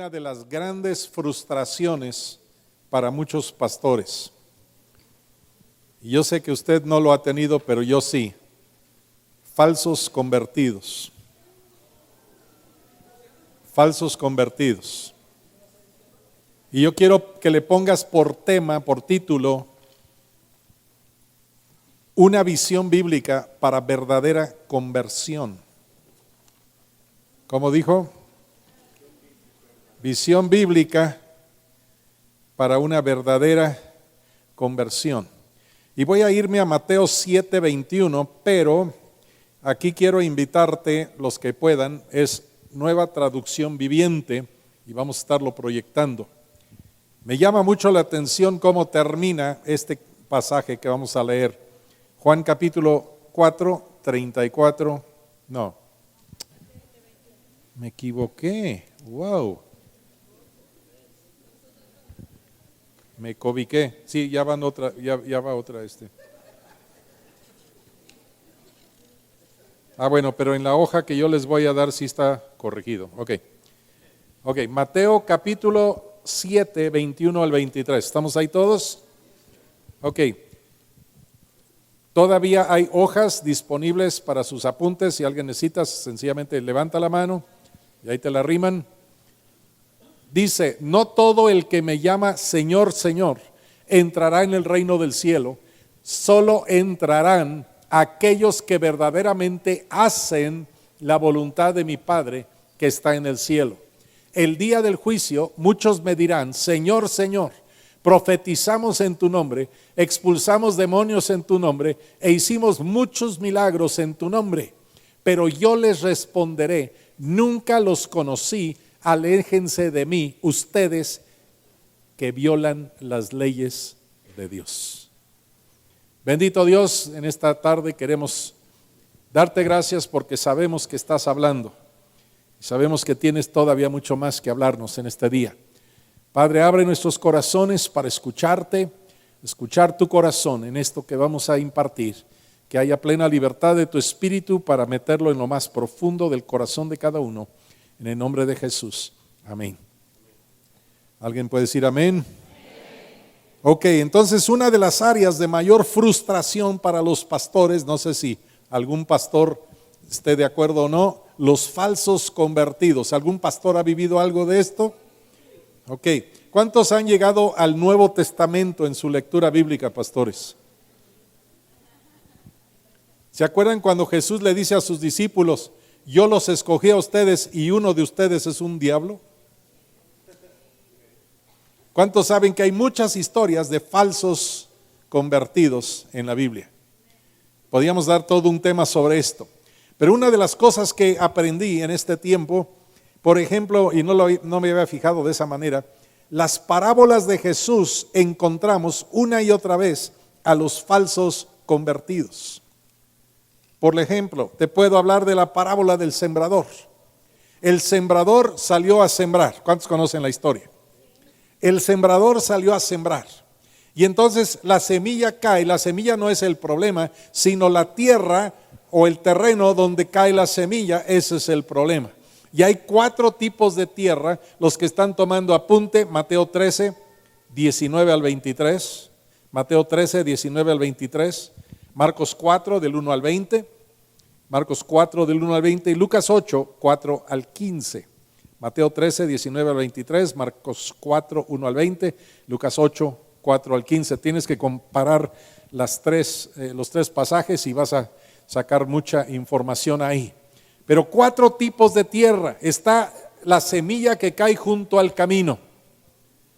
una de las grandes frustraciones para muchos pastores. Y yo sé que usted no lo ha tenido, pero yo sí. Falsos convertidos. Falsos convertidos. Y yo quiero que le pongas por tema, por título, una visión bíblica para verdadera conversión. ¿Cómo dijo? Visión bíblica para una verdadera conversión. Y voy a irme a Mateo 7:21, pero aquí quiero invitarte, los que puedan, es Nueva Traducción Viviente y vamos a estarlo proyectando. Me llama mucho la atención cómo termina este pasaje que vamos a leer. Juan capítulo 4, 34, no, me equivoqué, wow. Me cobiqué, sí, ya va otra. Bueno, pero en la hoja que yo les voy a dar sí está corregido. Ok, Mateo capítulo 7, 21 al 23. ¿Estamos ahí todos? Ok. Todavía hay hojas disponibles para sus apuntes. Si alguien necesita, sencillamente levanta la mano y ahí te la arriman. Dice, no todo el que me llama Señor, Señor, entrará en el reino del cielo, solo entrarán aquellos que verdaderamente hacen la voluntad de mi Padre que está en el cielo. El día del juicio, muchos me dirán, Señor, Señor, profetizamos en tu nombre, expulsamos demonios en tu nombre e hicimos muchos milagros en tu nombre. Pero yo les responderé, nunca los conocí. Aléjense de mí, ustedes que violan las leyes de Dios. Bendito Dios, en esta tarde queremos darte gracias porque sabemos que estás hablando. Sabemos que tienes todavía mucho más que hablarnos en este día. Padre, abre nuestros corazones para escucharte, escuchar tu corazón en esto que vamos a impartir. Que haya plena libertad de tu espíritu para meterlo en lo más profundo del corazón de cada uno. En el nombre de Jesús, amén. ¿Alguien puede decir amén? Ok, entonces una de las áreas de mayor frustración para los pastores, no sé si algún pastor esté de acuerdo o no, los falsos convertidos. ¿Algún pastor ha vivido algo de esto? Ok, ¿cuántos han llegado al Nuevo Testamento en su lectura bíblica, pastores? ¿Se acuerdan cuando Jesús le dice a sus discípulos, yo los escogí a ustedes y uno de ustedes es un diablo? ¿Cuántos saben que hay muchas historias de falsos convertidos en la Biblia? Podríamos dar todo un tema sobre esto. Pero una de las cosas que aprendí en este tiempo, por ejemplo, y no me había fijado de esa manera, las parábolas de Jesús encontramos una y otra vez a los falsos convertidos. Por ejemplo, te puedo hablar de la parábola del sembrador. El sembrador salió a sembrar. ¿Cuántos conocen la historia? El sembrador salió a sembrar. Y entonces la semilla cae. La semilla no es el problema, sino la tierra o el terreno donde cae la semilla. Ese es el problema. Y hay 4 tipos de tierra. Los que están tomando apunte, Mateo 13, 19 al 23. Mateo 13, 19 al 23. Marcos 4 del 1 al 20, Marcos 4 del 1 al 20 y Lucas 8, 4 al 15. Mateo 13, 19 al 23, Marcos 4, 1 al 20, Lucas 8, 4 al 15. Tienes que comparar los tres pasajes y vas a sacar mucha información ahí. Pero 4 tipos de tierra. Está la semilla que cae junto al camino.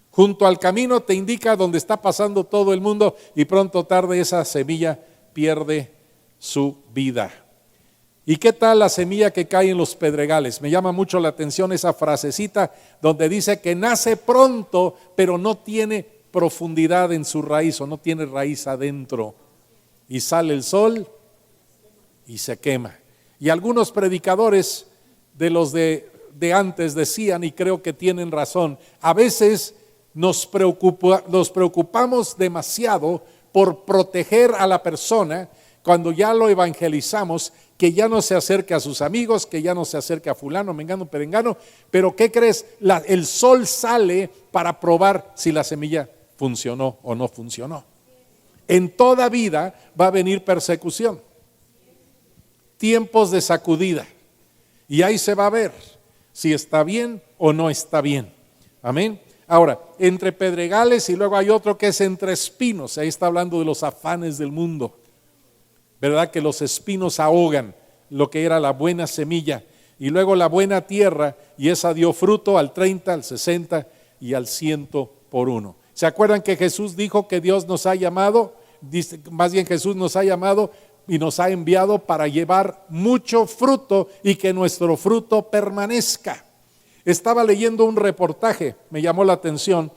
Junto al camino te indica dónde está pasando todo el mundo y pronto o tarde esa semilla pierde su vida. ¿Y qué tal la semilla que cae en los pedregales? Me llama mucho la atención esa frasecita donde dice que nace pronto, pero no tiene profundidad en su raíz o no tiene raíz adentro. Y sale el sol y se quema. Y algunos predicadores de los de antes decían, y creo que tienen razón, a veces nos preocupamos demasiado por proteger a la persona, cuando ya lo evangelizamos, que ya no se acerque a sus amigos, que ya no se acerque a fulano, mengano, perengano. Pero ¿qué crees? El sol sale para probar si la semilla funcionó o no funcionó. En toda vida va a venir persecución, tiempos de sacudida, y ahí se va a ver si está bien o no está bien. Amén. Ahora, entre pedregales, y luego hay otro que es entre espinos. Ahí está hablando de los afanes del mundo, ¿verdad? Que los espinos ahogan lo que era la buena semilla, y luego la buena tierra, y esa dio fruto al 30, al 60 y al 100 por uno. ¿Se acuerdan que Jesús dijo que Dios nos ha llamado? Más bien Jesús nos ha llamado y nos ha enviado para llevar mucho fruto y que nuestro fruto permanezca. Estaba leyendo un reportaje, me llamó la atención,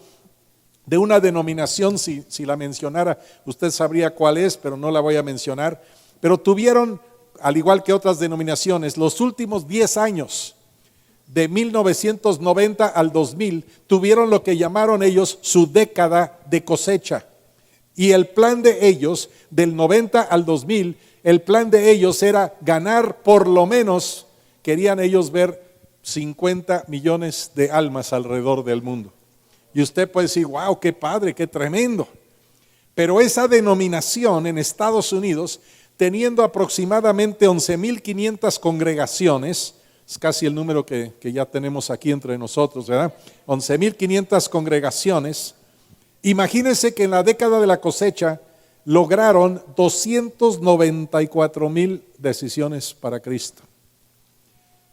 de una denominación, si la mencionara, usted sabría cuál es, pero no la voy a mencionar. Pero tuvieron, al igual que otras denominaciones, los últimos 10 años, de 1990 al 2000, tuvieron lo que llamaron ellos su década de cosecha. Y el plan de ellos, del 90 al 2000, el plan de ellos era ganar por lo menos, querían ellos ver 50 millones de almas alrededor del mundo. Y usted puede decir, wow, qué padre, qué tremendo. Pero esa denominación en Estados Unidos, teniendo aproximadamente 11,500 congregaciones, es casi el número que ya tenemos aquí entre nosotros, ¿verdad? 11,500 congregaciones. Imagínense que en la década de la cosecha lograron 294,000 decisiones para Cristo.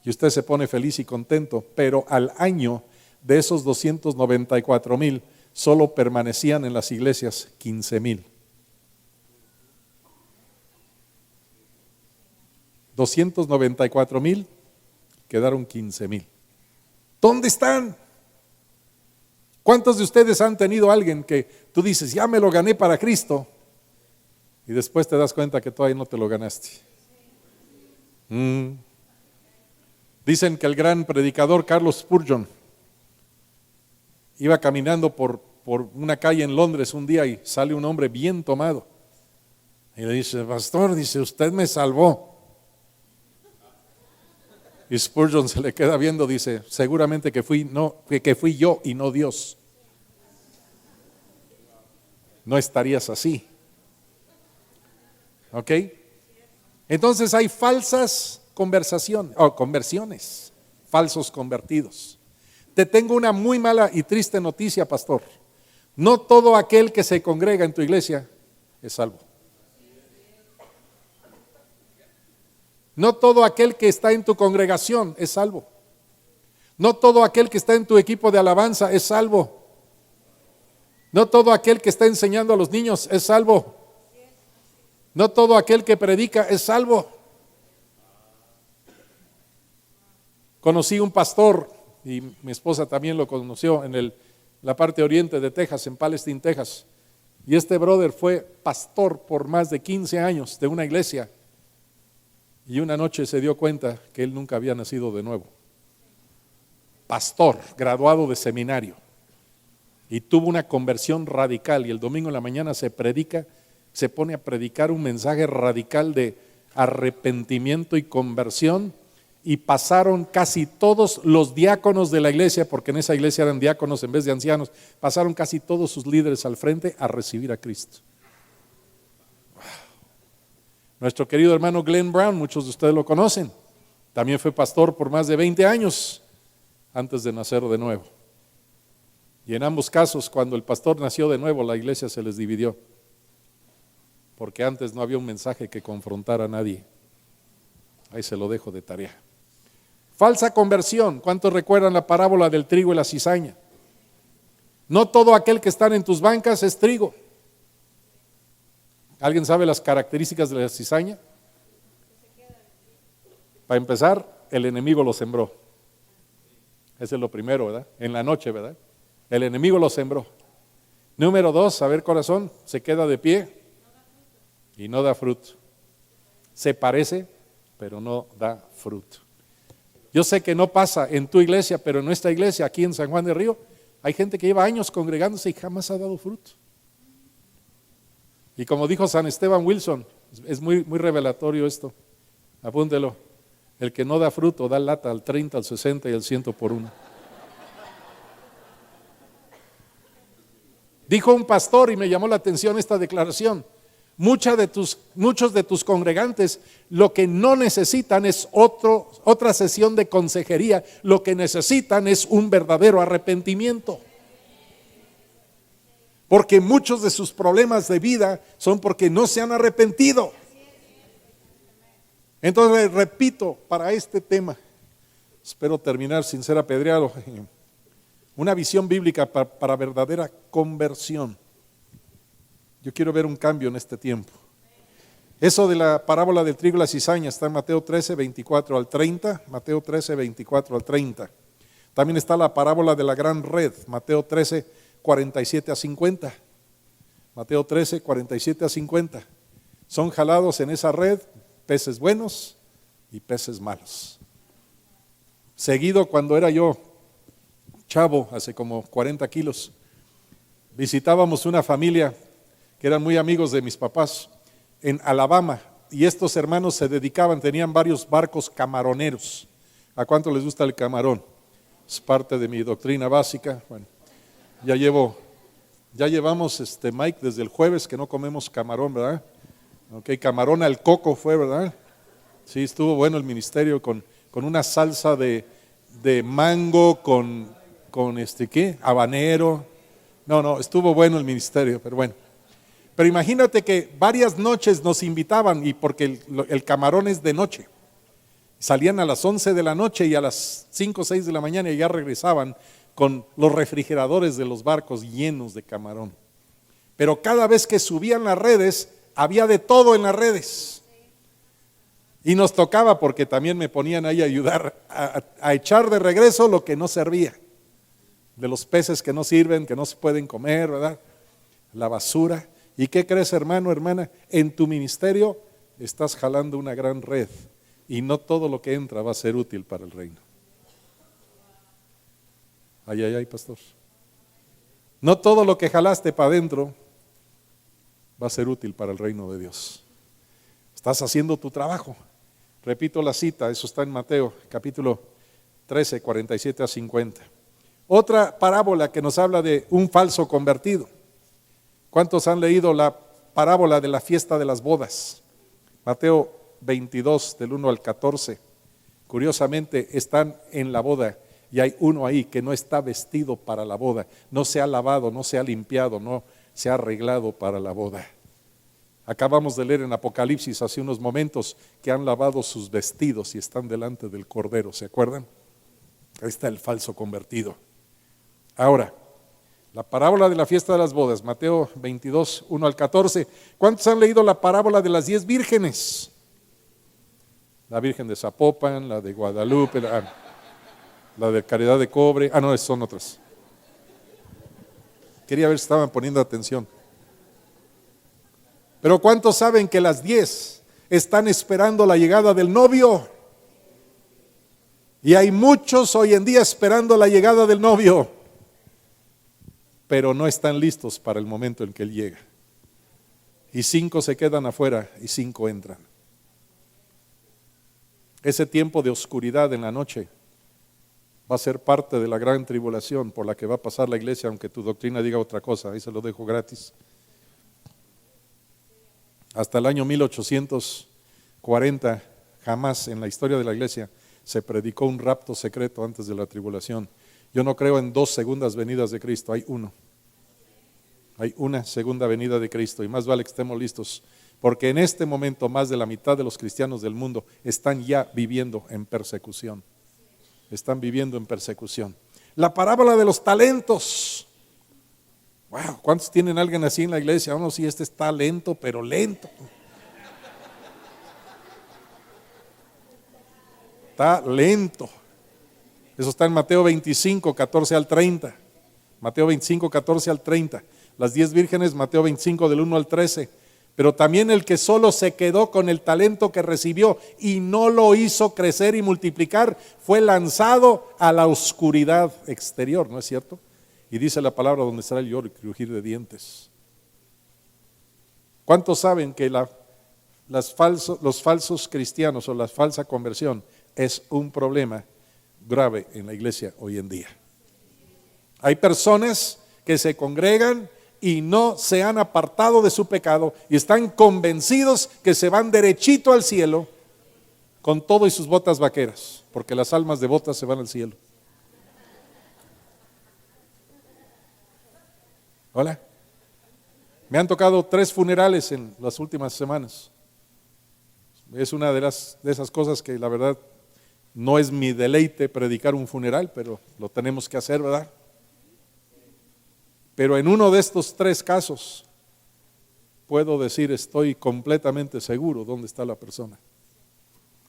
Y usted se pone feliz y contento, pero al año de esos 294,000 solo permanecían en las iglesias 15,000. 294,000, quedaron 15,000. ¿Dónde están? ¿Cuántos de ustedes han tenido a alguien que tú dices, ya me lo gané para Cristo, y después te das cuenta que todavía no te lo ganaste? Dicen que el gran predicador Carlos Spurgeon iba caminando por una calle en Londres un día y sale un hombre bien tomado y le dice, pastor, dice, usted me salvó. Y Spurgeon se le queda viendo, dice, seguramente que fui yo y no Dios. No estarías así. ¿Ok? Entonces hay falsas conversiones, falsos convertidos. Te tengo una muy mala y triste noticia, pastor. No todo aquel que se congrega en tu iglesia es salvo. No todo aquel que está en tu congregación es salvo. No todo aquel que está en tu equipo de alabanza es salvo. No todo aquel que está enseñando a los niños es salvo. No todo aquel que predica es salvo. Conocí un pastor, y mi esposa también lo conoció, en la parte oriente de Texas, en Palestine, Texas. Y este brother fue pastor por más de 15 años de una iglesia. Y una noche se dio cuenta que él nunca había nacido de nuevo. Pastor, graduado de seminario. Y tuvo una conversión radical. Y el domingo en la mañana se pone a predicar un mensaje radical de arrepentimiento y conversión. Y pasaron casi todos los diáconos de la iglesia, porque en esa iglesia eran diáconos en vez de ancianos, pasaron casi todos sus líderes al frente a recibir a Cristo. Nuestro querido hermano Glenn Brown, muchos de ustedes lo conocen, también fue pastor por más de 20 años antes de nacer de nuevo. Y en ambos casos, cuando el pastor nació de nuevo, la iglesia se les dividió, porque antes no había un mensaje que confrontara a nadie. Ahí se lo dejo de tarea. Falsa conversión. ¿Cuántos recuerdan la parábola del trigo y la cizaña? No todo aquel que está en tus bancas es trigo. ¿Alguien sabe las características de la cizaña? Para empezar, el enemigo lo sembró. Ese es lo primero, ¿verdad? En la noche, ¿verdad? El enemigo lo sembró. Número 2, a ver, corazón, se queda de pie y no da fruto. Se parece, pero no da fruto. Yo sé que no pasa en tu iglesia, pero en nuestra iglesia, aquí en San Juan del Río, hay gente que lleva años congregándose y jamás ha dado fruto. Y como dijo San Esteban Wilson, Es muy, muy revelatorio esto. Apúntelo. El que no da fruto da lata al 30, al 60 y al 100 por uno. Dijo un pastor, y me llamó la atención esta declaración: muchos de tus congregantes lo que no necesitan es otra sesión de consejería, lo que necesitan es un verdadero arrepentimiento. Porque muchos de sus problemas de vida son porque no se han arrepentido. Entonces, repito, para este tema, espero terminar sin ser apedreado, una visión bíblica para verdadera conversión. Yo quiero ver un cambio en este tiempo. Eso de la parábola del trigo y la cizaña está en Mateo 13, 24 al 30. Mateo 13, 24 al 30. También está la parábola de la gran red, Mateo 13, 47 a 50. Mateo 13, 47 a 50. Son jalados en esa red peces buenos y peces malos. Seguido, cuando era yo chavo, hace como 40 kilos, visitábamos una familia que eran muy amigos de mis papás en Alabama, y estos hermanos se dedicaban, tenían varios barcos camaroneros. ¿A cuánto les gusta el camarón? Es parte de mi doctrina básica. Bueno, ya llevamos Mike, desde el jueves que no comemos camarón, ¿verdad? Ok, camarón al coco fue, ¿verdad? Sí, estuvo bueno el ministerio con una salsa de mango, con ¿qué? Habanero. No, estuvo bueno el ministerio, pero bueno. Pero imagínate que varias noches nos invitaban, y porque el camarón es de noche. Salían a las 11 de la noche y a las 5 o 6 de la mañana ya regresaban con los refrigeradores de los barcos llenos de camarón. Pero cada vez que subían las redes, había de todo en las redes. Y nos tocaba, porque también me ponían ahí a ayudar a echar de regreso lo que no servía. De los peces que no sirven, que no se pueden comer, ¿verdad? La basura. ¿Y qué crees, hermano, hermana? En tu ministerio estás jalando una gran red, y no todo lo que entra va a ser útil para el reino. Ay, pastor. No todo lo que jalaste para adentro va a ser útil para el reino de Dios. Estás haciendo tu trabajo. Repito la cita, eso está en Mateo, capítulo 13, 47 a 50. Otra parábola que nos habla de un falso convertido. ¿Cuántos han leído la parábola de la fiesta de las bodas? Mateo 22, del 1 al 14. Curiosamente, están en la boda y hay uno ahí que no está vestido para la boda, no se ha lavado, no se ha limpiado, no se ha arreglado para la boda. Acabamos de leer en Apocalipsis hace unos momentos que han lavado sus vestidos y están delante del Cordero, ¿se acuerdan? Ahí está el falso convertido. Ahora, la parábola de la fiesta de las bodas, Mateo 22, 1 al 14. ¿Cuántos han leído la parábola de las 10 vírgenes? La Virgen de Zapopan, la de Guadalupe, la de Caridad de Cobre. No, son otras. Quería ver si estaban poniendo atención. Pero ¿cuántos saben que las 10 están esperando la llegada del novio? Y hay muchos hoy en día esperando la llegada del novio, pero no están listos para el momento en que Él llega. Y 5 se quedan afuera y 5 entran. Ese tiempo de oscuridad en la noche va a ser parte de la gran tribulación por la que va a pasar la iglesia, aunque tu doctrina diga otra cosa. Ahí se lo dejo gratis. Hasta el año 1840, jamás en la historia de la iglesia se predicó un rapto secreto antes de la tribulación. Yo no creo en 2 segundas venidas de Cristo, hay uno. Hay una segunda venida de Cristo, y más vale que estemos listos, porque en este momento más de la mitad de los cristianos del mundo están ya viviendo en persecución. Están viviendo en persecución. La parábola de los talentos. Wow, ¿cuántos tienen alguien así en la iglesia? Uno sí, está lento, pero lento. Está lento. Eso está en Mateo 25, 14 al 30. Mateo 25, 14 al 30. Las 10 vírgenes, Mateo 25, del 1 al 13. Pero también el que solo se quedó con el talento que recibió y no lo hizo crecer y multiplicar, fue lanzado a la oscuridad exterior, ¿no es cierto? Y dice la palabra, donde estará el lloro y crujir de dientes. ¿Cuántos saben que la los falsos cristianos o la falsa conversión es un problema grave en la iglesia hoy en día. Hay personas que se congregan y no se han apartado de su pecado y están convencidos que se van derechito al cielo con todo y sus botas vaqueras, porque las almas de botas se van al cielo. Hola. Me han tocado 3 funerales en las últimas semanas. Es una de esas cosas que la verdad no es mi deleite predicar un funeral, pero lo tenemos que hacer, ¿verdad? Pero en uno de estos 3 casos puedo decir, estoy completamente seguro dónde está la persona.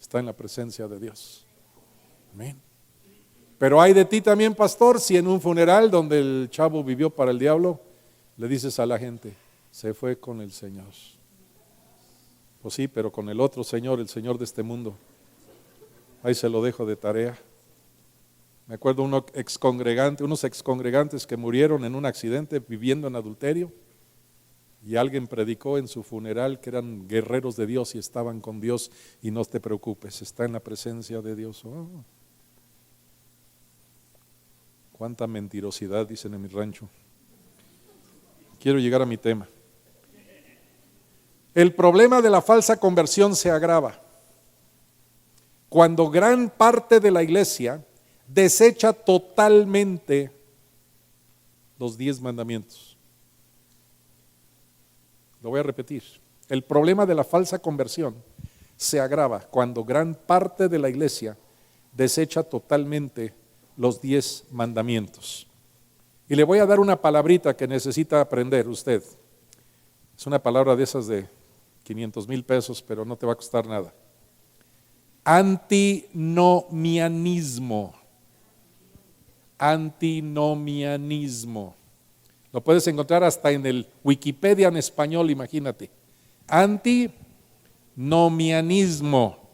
Está en la presencia de Dios. Amén. Pero hay de ti también, pastor, si en un funeral donde el chavo vivió para el diablo, le dices a la gente, se fue con el Señor. Pues sí, pero con el otro Señor, el Señor de este mundo. Ahí se lo dejo de tarea. Me acuerdo unos excongregantes que murieron en un accidente viviendo en adulterio, y alguien predicó en su funeral que eran guerreros de Dios y estaban con Dios, y no te preocupes, está en la presencia de Dios. Oh, cuánta mentirosidad dicen en mi rancho. Quiero llegar a mi tema. El problema de la falsa conversión se agrava cuando gran parte de la iglesia desecha totalmente los 10 mandamientos. Lo voy a repetir. El problema de la falsa conversión se agrava cuando gran parte de la iglesia desecha totalmente los 10 mandamientos. Y le voy a dar una palabrita que necesita aprender usted. Es una palabra de esas de 500,000 pesos, pero no te va a costar nada. Antinomianismo. Antinomianismo. Lo puedes encontrar hasta en el Wikipedia en español, imagínate. Antinomianismo.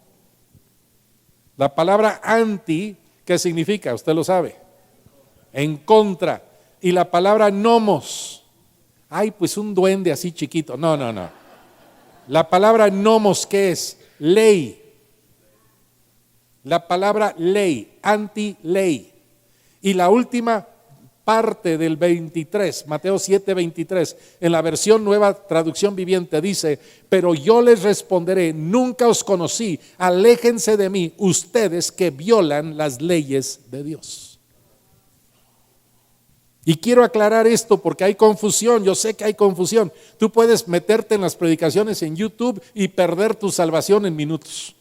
La palabra anti, ¿qué significa? Usted lo sabe. En contra. Y la palabra nomos. Ay, pues un duende así chiquito. No. La palabra nomos, ¿qué es? Ley. La palabra ley, anti-ley. Y la última parte del 23, Mateo 7:23, en la versión Nueva Traducción Viviente dice, pero yo les responderé, nunca os conocí, aléjense de mí, ustedes que violan las leyes de Dios. Y quiero aclarar esto porque hay confusión, yo sé que hay confusión. Tú puedes meterte en las predicaciones en YouTube y perder tu salvación en minutos.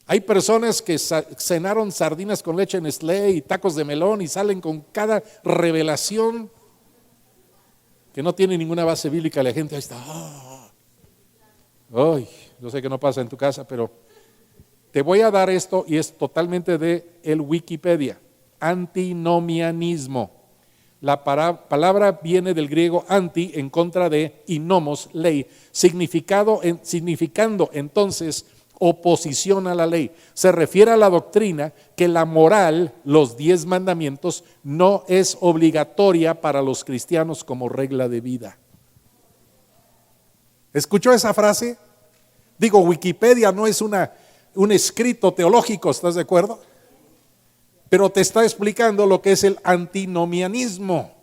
Hay personas que cenaron sardinas con leche Nestlé y tacos de melón y salen con cada revelación que no tiene ninguna base bíblica. La gente ahí está. Ay, yo sé que no pasa en tu casa, pero te voy a dar esto y es totalmente de el Wikipedia. Antinomianismo. La palabra viene del griego anti, en contra de, y nomos, ley, significando entonces oposición a la ley. Se refiere a la doctrina que la moral, los 10 mandamientos, no es obligatoria para los cristianos como regla de vida. ¿Escuchó esa frase? Digo, Wikipedia no es un escrito teológico, ¿estás de acuerdo? Pero te está explicando lo que es el antinomianismo.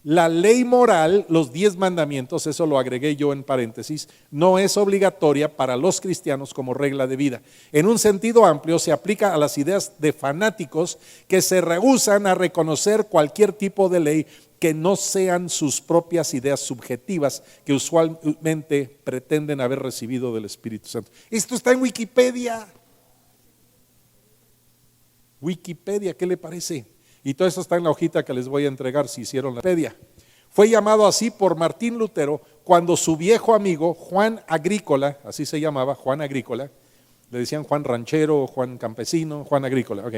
La ley moral, los 10 mandamientos, eso lo agregué yo en paréntesis, no es obligatoria para los cristianos como regla de vida. En un sentido amplio se aplica a las ideas de fanáticos que se rehúsan a reconocer cualquier tipo de ley que no sean sus propias ideas subjetivas que usualmente pretenden haber recibido del Espíritu Santo. Esto está en Wikipedia. Wikipedia, ¿qué le parece? Y todo eso está en la hojita que les voy a entregar si hicieron la Wikipedia. Fue llamado así por Martín Lutero cuando su viejo amigo Juan Agrícola, así se llamaba, Juan Agrícola, le decían Juan Ranchero, Juan Campesino, Juan Agrícola, ok.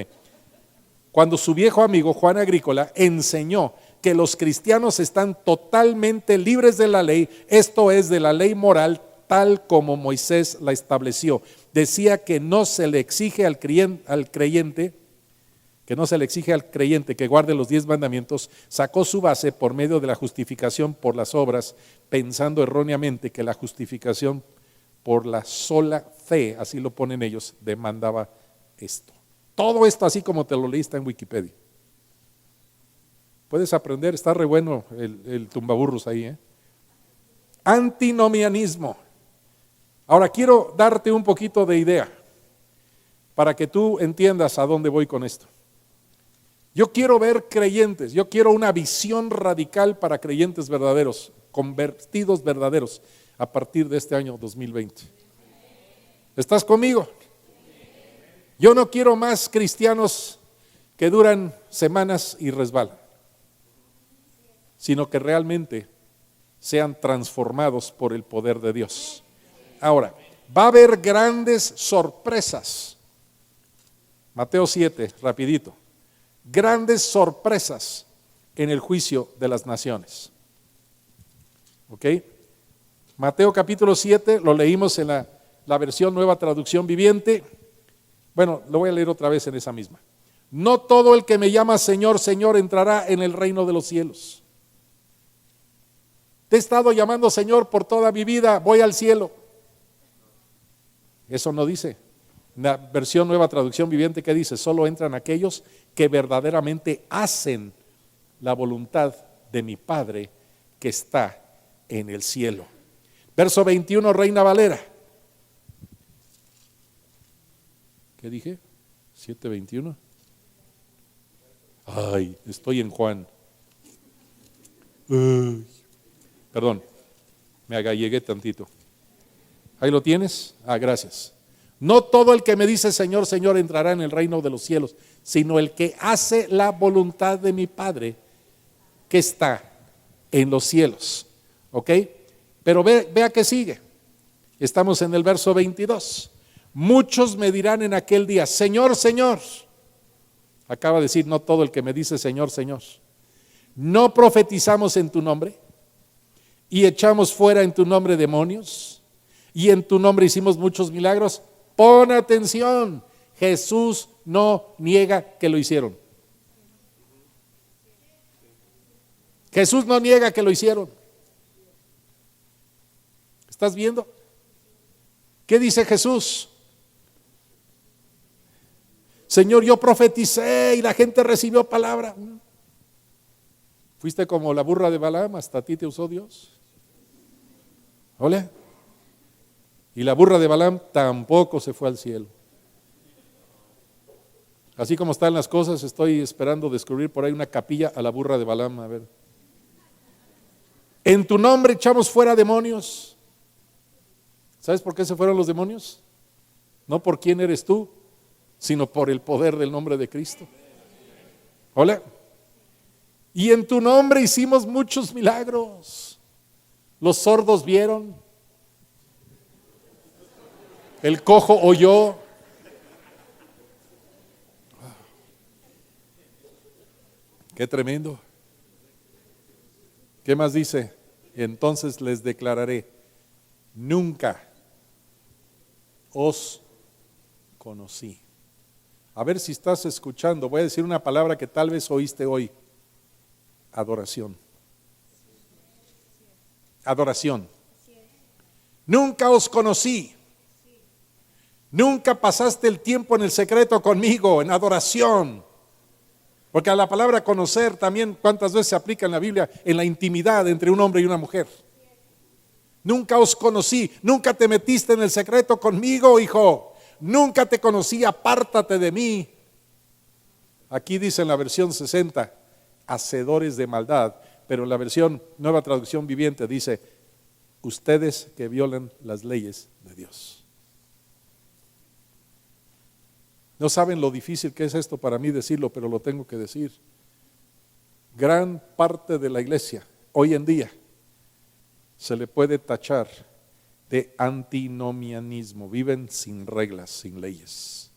Cuando su viejo amigo Juan Agrícola enseñó que los cristianos están totalmente libres de la ley, esto es de la ley moral tal como Moisés la estableció. Decía que no se le exige al creyente que no se le exige al creyente que guarde los 10 mandamientos, sacó su base por medio de la justificación por las obras, pensando erróneamente que la justificación por la sola fe, así lo ponen ellos, demandaba esto. Todo esto así como te lo leíste en Wikipedia. Puedes aprender, está re bueno el tumbaburros ahí. Antinomianismo. Ahora quiero darte un poquito de idea para que tú entiendas a dónde voy con esto. Yo quiero ver creyentes, yo quiero una visión radical para creyentes verdaderos, convertidos verdaderos, a partir de este año 2020. ¿Estás conmigo? Yo no quiero más cristianos que duran semanas y resbalan, sino que realmente sean transformados por el poder de Dios. Ahora, va a haber grandes sorpresas. Mateo 7, rapidito. Grandes sorpresas en el juicio de las naciones. ¿Ok? Mateo capítulo 7, lo leímos en la versión Nueva Traducción Viviente. Bueno, lo voy a leer otra vez en esa misma. No todo el que me llama Señor, Señor entrará en el reino de los cielos. Te he estado llamando Señor por toda mi vida, voy al cielo. Eso no dice. La versión Nueva Traducción Viviente, ¿qué dice? Solo entran aquellos que verdaderamente hacen la voluntad de mi Padre que está en el cielo. Verso 21, Reina Valera. ¿Qué dije? 7:21. Ay, estoy en Juan. Perdón, me agallegué tantito. ¿Ahí lo tienes? Gracias. No todo el que me dice Señor, Señor entrará en el reino de los cielos, sino el que hace la voluntad de mi Padre que está en los cielos. ¿Ok? Pero vea que sigue. Estamos en el verso 22. Muchos me dirán en aquel día, Señor, Señor. Acaba de decir, no todo el que me dice Señor, Señor. ¿No profetizamos en tu nombre? ¿Y echamos fuera en tu nombre demonios? ¿Y en tu nombre hicimos muchos milagros? Pon atención, Jesús no niega que lo hicieron. Jesús no niega que lo hicieron. ¿Estás viendo? ¿Qué dice Jesús? Señor, yo profeticé y la gente recibió palabra. Fuiste como la burra de Balaam, hasta a ti te usó Dios. ¿Hola? Y la burra de Balaam tampoco se fue al cielo. Así como están las cosas, estoy esperando descubrir por ahí una capilla a la burra de Balaam. A ver. En tu nombre echamos fuera demonios. ¿Sabes por qué se fueron los demonios? No por quién eres tú, sino por el poder del nombre de Cristo. Hola. Y en tu nombre hicimos muchos milagros. Los sordos vieron. El cojo oyó. Qué tremendo. ¿Qué más dice? Entonces les declararé, nunca os conocí. A ver si estás escuchando. Voy a decir una palabra que tal vez oíste hoy. Adoración. Adoración. Nunca os conocí. Nunca pasaste el tiempo en el secreto conmigo, en adoración. Porque a la palabra conocer también, ¿cuántas veces se aplica en la Biblia? En la intimidad entre un hombre y una mujer. Nunca os conocí, nunca te metiste en el secreto conmigo, hijo. Nunca te conocí, apártate de mí. Aquí dice en la versión 60, hacedores de maldad, pero en la versión Nueva Traducción Viviente dice, ustedes que violan las leyes de Dios. No saben lo difícil que es esto para mí decirlo, pero lo tengo que decir. Gran parte de la iglesia hoy en día se le puede tachar de antinomianismo. Viven sin reglas, sin leyes.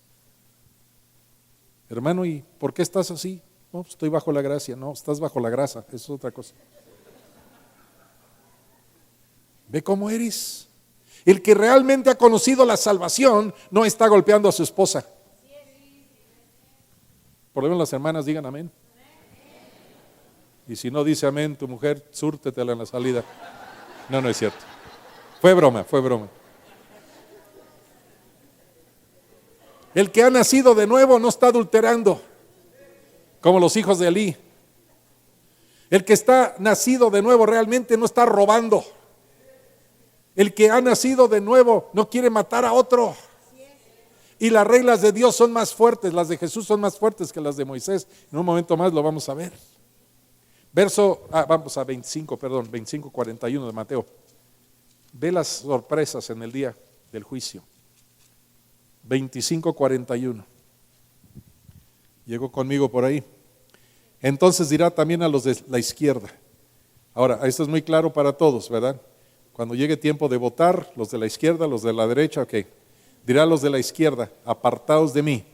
Hermano, ¿y por qué estás así? No, estoy bajo la gracia. No, estás bajo la grasa, eso es otra cosa. Ve cómo eres. El que realmente ha conocido la salvación no está golpeando a su esposa. Por lo menos las hermanas digan amén. Y si no dice amén tu mujer, súrtetela en la salida. No, no es cierto. Fue broma, fue broma. El que ha nacido de nuevo no está adulterando, como los hijos de Elí. El que está nacido de nuevo realmente no está robando. El que ha nacido de nuevo no quiere matar a otro. Y las reglas de Dios son más fuertes, las de Jesús son más fuertes que las de Moisés. En un momento más lo vamos a ver. Vamos a 25:41 de Mateo. Ve las sorpresas en el día del juicio. 25:41. Llegó conmigo por ahí. Entonces dirá también a los de la izquierda. Ahora, esto es muy claro para todos, ¿verdad? Cuando llegue tiempo de votar, los de la izquierda, los de la derecha, ok. Dirá a los de la izquierda, apartaos de mí,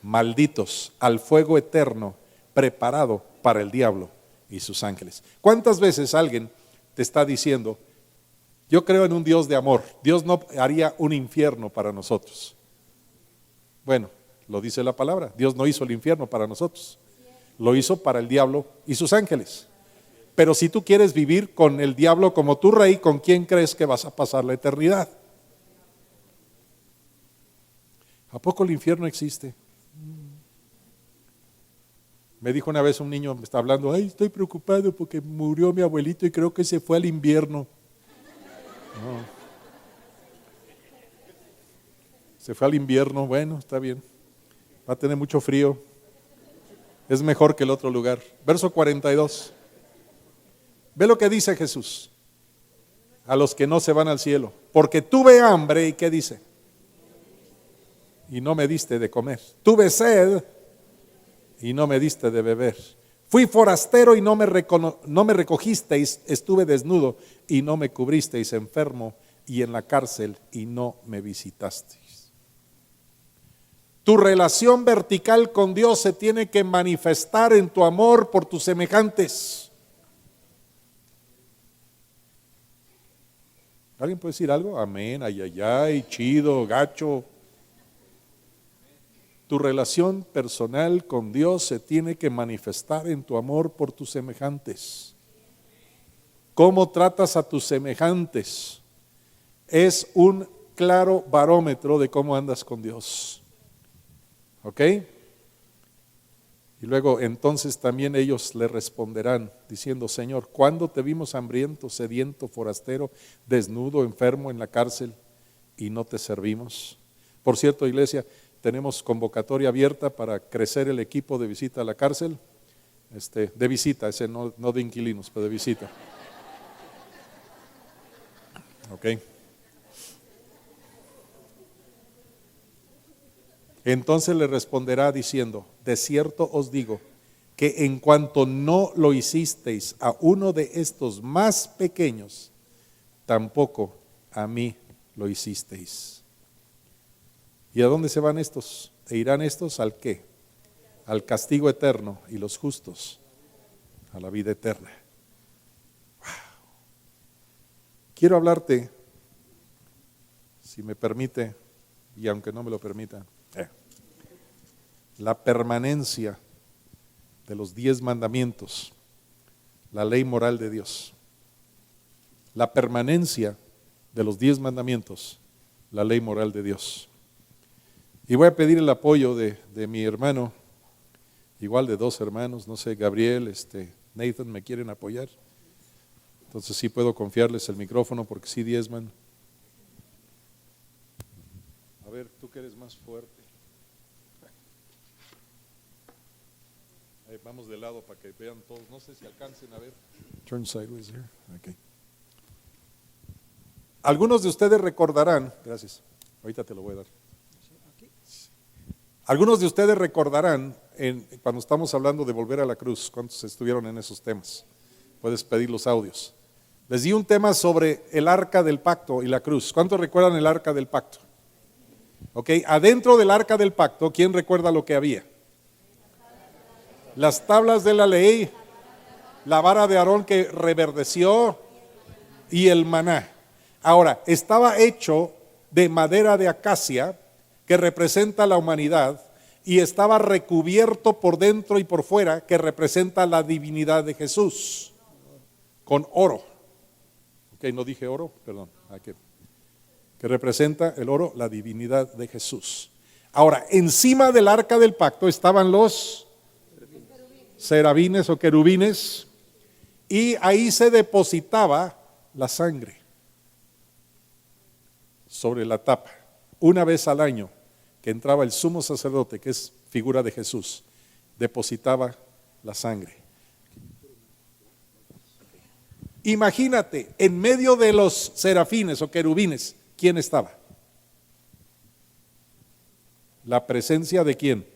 malditos, al fuego eterno preparado para el diablo y sus ángeles. ¿Cuántas veces alguien te está diciendo, yo creo en un Dios de amor, Dios no haría un infierno para nosotros? Bueno, lo dice la palabra, Dios no hizo el infierno para nosotros, lo hizo para el diablo y sus ángeles. Pero si tú quieres vivir con el diablo como tu rey, ¿con quién crees que vas a pasar la eternidad? ¿A poco el infierno existe? Me dijo una vez un niño, me está hablando, ay, estoy preocupado porque murió mi abuelito y creo que se fue al invierno. No. Se fue al invierno, bueno, está bien. Va a tener mucho frío. Es mejor que el otro lugar. Verso 42. Ve lo que dice Jesús a los que no se van al cielo. Porque tuve hambre, ¿y qué dice? Y no me diste de comer. Tuve sed y no me diste de beber. Fui forastero y no me recogisteis. Estuve desnudo y no me cubristeis, enfermo y en la cárcel y no me visitasteis. Tu relación vertical con Dios se tiene que manifestar en tu amor por tus semejantes. ¿Alguien puede decir algo? Amén, ay, chido, gacho. Tu relación personal con Dios se tiene que manifestar en tu amor por tus semejantes. ¿Cómo tratas a tus semejantes? Es un claro barómetro de cómo andas con Dios. ¿Ok? Y luego entonces también ellos le responderán diciendo, Señor, ¿cuándo te vimos hambriento, sediento, forastero, desnudo, enfermo en la cárcel y no te servimos? Por cierto, iglesia, tenemos convocatoria abierta para crecer el equipo de visita a la cárcel, de visita, ese no de inquilinos, pero de visita. Ok. Entonces le responderá diciendo, de cierto os digo, que en cuanto no lo hicisteis a uno de estos más pequeños, tampoco a mí lo hicisteis. ¿Y a dónde se van estos? ¿E irán estos al qué? Al castigo eterno, y los justos a la vida eterna. Wow. Quiero hablarte, si me permite, y aunque no me lo permita, la permanencia de los 10 mandamientos, la ley moral de Dios. La permanencia de los 10 mandamientos, la ley moral de Dios. Y voy a pedir el apoyo de mi hermano, igual de 2 hermanos, no sé, Gabriel, Nathan, ¿me quieren apoyar? Entonces sí puedo confiarles el micrófono porque sí diezman. A ver, tú que eres más fuerte. Vamos de lado para que vean todos. No sé si alcancen a ver. Turn sideways here. Okay. Algunos de ustedes recordarán, gracias, ahorita te lo voy a dar. Algunos de ustedes recordarán cuando estamos hablando de volver a la cruz, ¿cuántos estuvieron en esos temas? Puedes pedir los audios. Les di un tema sobre el arca del pacto y la cruz. ¿Cuántos recuerdan el arca del pacto? Ok, adentro del arca del pacto, ¿quién recuerda lo que había? Las tablas de la ley, la vara de Aarón que reverdeció y el maná. Ahora, estaba hecho de madera de acacia que representa la humanidad y estaba recubierto por dentro y por fuera, que representa la divinidad de Jesús, con oro. Ok, no dije oro, perdón. Que representa el oro, la divinidad de Jesús. Ahora, encima del arca del pacto estaban los serafines o querubines, y ahí se depositaba la sangre sobre la tapa. Una vez al año que entraba el sumo sacerdote, que es figura de Jesús, depositaba la sangre. Imagínate, en medio de los serafines o querubines, ¿quién estaba? La presencia de ¿quién?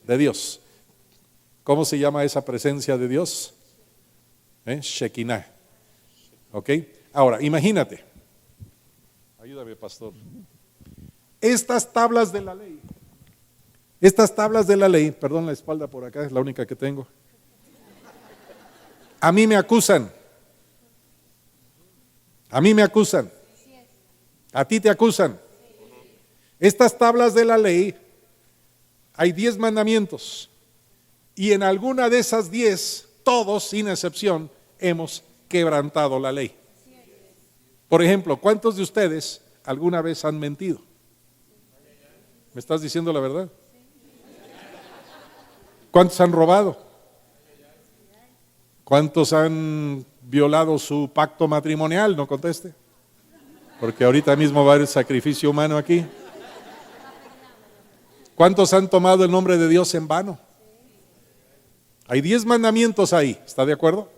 De Dios. ¿Cómo se llama esa presencia de Dios? Shekinah. ¿Ok? Ahora, imagínate. Ayúdame, pastor. Estas tablas de la ley, perdón la espalda por acá, es la única que tengo. A mí me acusan. A mí me acusan. A ti te acusan. Estas tablas de la ley, hay 10 mandamientos. Y en alguna de esas 10, todos sin excepción, hemos quebrantado la ley. Por ejemplo, ¿cuántos de ustedes alguna vez han mentido? ¿Me estás diciendo la verdad? ¿Cuántos han robado? ¿Cuántos han violado su pacto matrimonial? No conteste, porque ahorita mismo va a haber sacrificio humano aquí. ¿Cuántos han tomado el nombre de Dios en vano? Hay 10 mandamientos ahí, ¿está de acuerdo?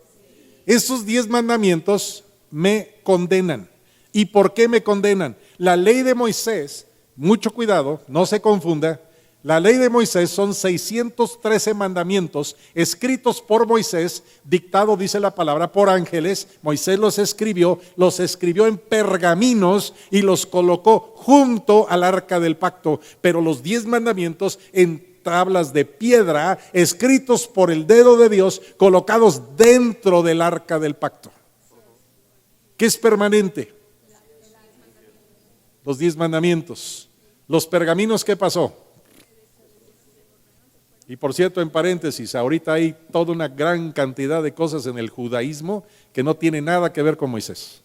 Esos 10 mandamientos me condenan. ¿Y por qué me condenan? La ley de Moisés, mucho cuidado, no se confunda, la ley de Moisés son 613 mandamientos escritos por Moisés, dictado, dice la palabra, por ángeles. Moisés los escribió en pergaminos y los colocó junto al arca del pacto, pero los 10 mandamientos en tablas de piedra, escritos por el dedo de Dios, colocados dentro del arca del pacto. ¿Qué es permanente? Los 10 mandamientos. Los pergaminos, ¿qué pasó? Y por cierto, en paréntesis, ahorita hay toda una gran cantidad de cosas en el judaísmo que no tiene nada que ver con Moisés.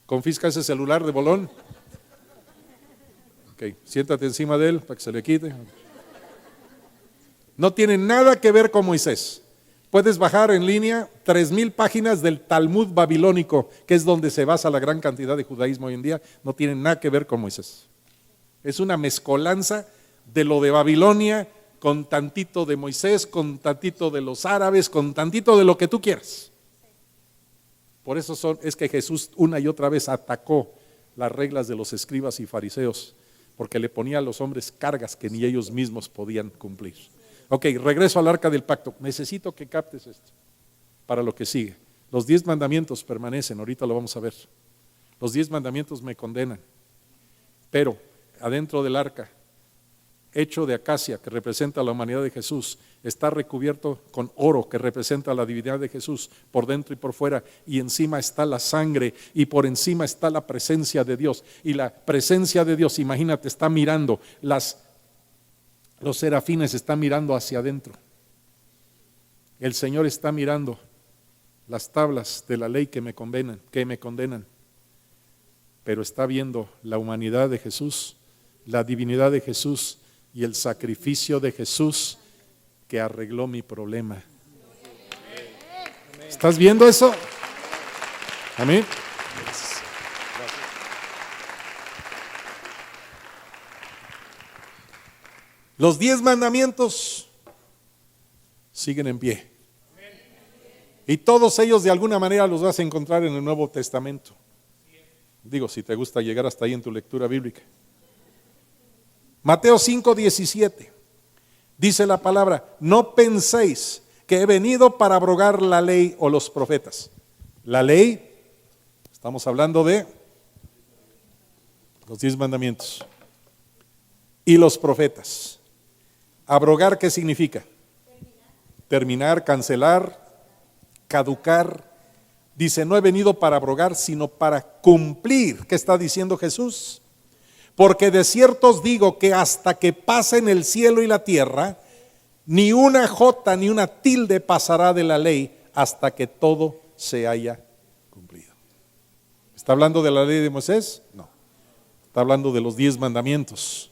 Confisca ese celular de Bolón. Ok, siéntate encima de él para que se le quite. No tiene nada que ver con Moisés. Puedes bajar en línea 3000 páginas del Talmud babilónico, que es donde se basa la gran cantidad de judaísmo hoy en día. No tiene nada que ver con Moisés. Es una mezcolanza de lo de Babilonia con tantito de Moisés, con tantito de los árabes, con tantito de lo que tú quieras. Por eso es que Jesús una y otra vez atacó las reglas de los escribas y fariseos, porque le ponía a los hombres cargas que ni ellos mismos podían cumplir. Ok, regreso al arca del pacto. Necesito que captes esto para lo que sigue. Los 10 mandamientos permanecen, ahorita lo vamos a ver. Los 10 mandamientos me condenan, pero adentro del arca, hecho de acacia, que representa la humanidad de Jesús, está recubierto con oro, que representa la divinidad de Jesús, por dentro y por fuera, y encima está la sangre, y por encima está la presencia de Dios. Y la presencia de Dios, imagínate, está mirando, los serafines están mirando hacia adentro. El Señor está mirando las tablas de la ley que me condenan, pero está viendo la humanidad de Jesús, la divinidad de Jesús y el sacrificio de Jesús que arregló mi problema. ¿Estás viendo eso? Amén. Los 10 mandamientos siguen en pie. Y todos ellos de alguna manera los vas a encontrar en el Nuevo Testamento. Digo, si te gusta llegar hasta ahí en tu lectura bíblica. Mateo 5:17 dice la palabra: no penséis que he venido para abrogar la ley o los profetas. La ley, estamos hablando de los 10 mandamientos. Y los profetas. Abrogar, ¿qué significa? Terminar, cancelar, caducar. Dice, no he venido para abrogar, sino para cumplir. ¿Qué está diciendo Jesús? Porque de cierto os digo que hasta que pasen el cielo y la tierra, ni una jota ni una tilde pasará de la ley hasta que todo se haya cumplido. ¿Está hablando de la ley de Moisés? No. Está hablando de los 10 mandamientos.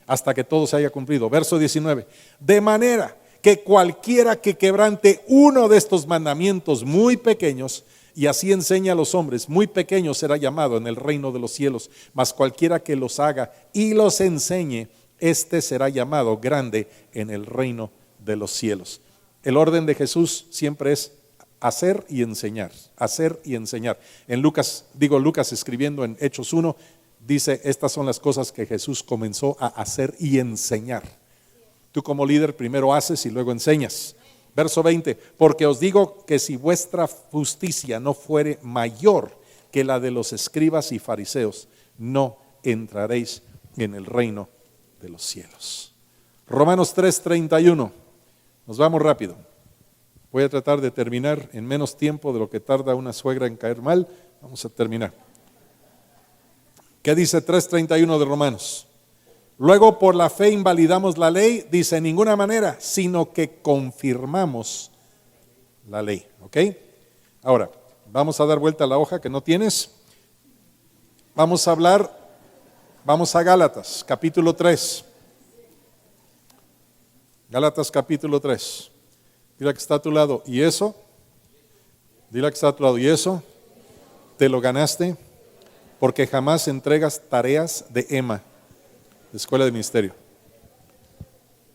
Hasta que todo se haya cumplido. Verso 19. De manera que cualquiera que quebrante uno de estos mandamientos muy pequeños, y así enseña a los hombres, muy pequeño será llamado en el reino de los cielos, mas cualquiera que los haga y los enseñe, este será llamado grande en el reino de los cielos. El orden de Jesús siempre es hacer y enseñar, hacer y enseñar. En Lucas escribiendo en Hechos 1, dice, estas son las cosas que Jesús comenzó a hacer y enseñar. Tú como líder primero haces y luego enseñas. Verso 20, porque os digo que si vuestra justicia no fuere mayor que la de los escribas y fariseos, no entraréis en el reino de los cielos. Romanos 3:31, nos vamos rápido. Voy a tratar de terminar en menos tiempo de lo que tarda una suegra en caer mal. Vamos a terminar. ¿Qué dice 3:31 de Romanos? Luego por la fe invalidamos la ley, dice en ninguna manera, sino que confirmamos la ley. ¿Ok? Ahora, vamos a dar vuelta a la hoja que no tienes. Vamos a Gálatas, capítulo 3. Gálatas, capítulo 3. Dile que está a tu lado, ¿y eso? Dile que está a tu lado, ¿y eso? Te lo ganaste porque jamás entregas tareas de EMA. Escuela de Ministerio.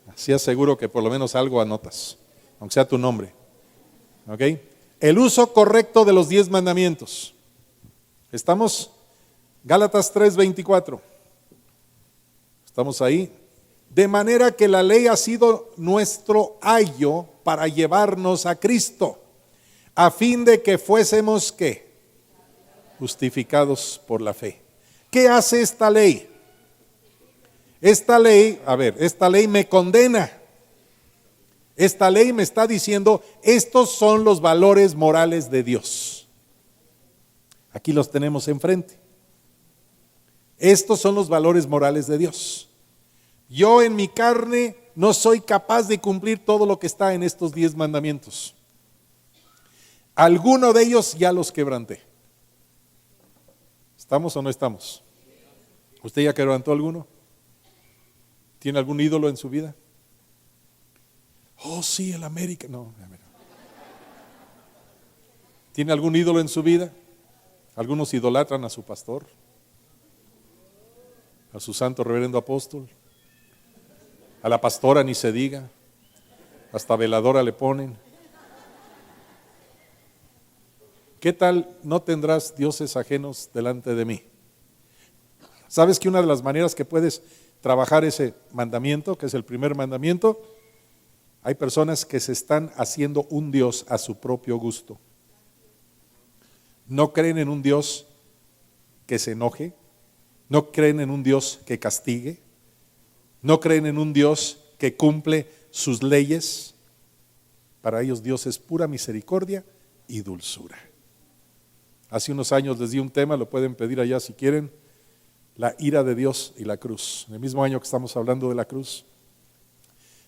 Así aseguro que por lo menos algo anotas, aunque sea tu nombre. ¿Ok? El uso correcto de los 10 mandamientos. ¿Estamos? Gálatas 3:24. ¿Estamos ahí? De manera que la ley ha sido nuestro ayo para llevarnos a Cristo, a fin de que fuésemos, ¿qué? Justificados por la fe. ¿Qué hace esta ley? Esta ley me condena. Esta ley me está diciendo, estos son los valores morales de Dios. Aquí los tenemos enfrente. Estos son los valores morales de Dios. Yo en mi carne no soy capaz de cumplir todo lo que está en estos 10 mandamientos. Alguno de ellos ya los quebranté. ¿Estamos o no estamos? ¿Usted ya quebrantó alguno? ¿Tiene algún ídolo en su vida? Oh, sí, el América. No. ¿Tiene algún ídolo en su vida? Algunos idolatran a su pastor, a su santo reverendo apóstol, a la pastora ni se diga, hasta veladora le ponen. ¿Qué tal no tendrás dioses ajenos delante de mí? ¿Sabes que una de las maneras que puedes trabajar ese mandamiento, que es el primer mandamiento? Hay personas que se están haciendo un Dios a su propio gusto. No creen en un Dios que se enoje, no creen en un Dios que castigue, no creen en un Dios que cumple sus leyes. Para ellos Dios es pura misericordia y dulzura. Hace unos años les di un tema, lo pueden pedir allá si quieren, la ira de Dios y la cruz. En el mismo año que estamos hablando de la cruz.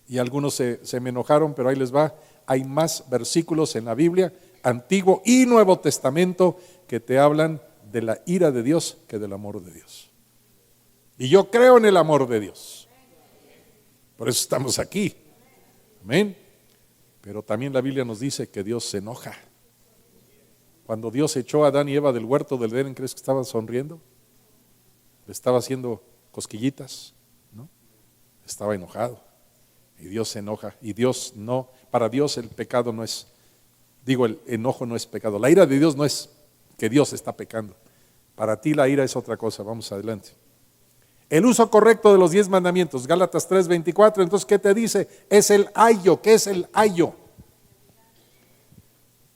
Y algunos se me enojaron, pero ahí les va. Hay más versículos en la Biblia, Antiguo y Nuevo Testamento, que te hablan de la ira de Dios que del amor de Dios. Y yo creo en el amor de Dios. Por eso estamos aquí. Amén. Pero también la Biblia nos dice que Dios se enoja. Cuando Dios echó a Adán y Eva del huerto del Edén, ¿crees que estaban sonriendo? Le estaba haciendo cosquillitas, ¿no? Estaba enojado. Y Dios se enoja. Y Dios no, para Dios el pecado no es, el enojo no es pecado. La ira de Dios no es que Dios está pecando. Para ti la ira es otra cosa. Vamos adelante. El uso correcto de los 10 mandamientos, Gálatas 3:24. Entonces, ¿qué te dice? Es el ayo. ¿Qué es el ayo?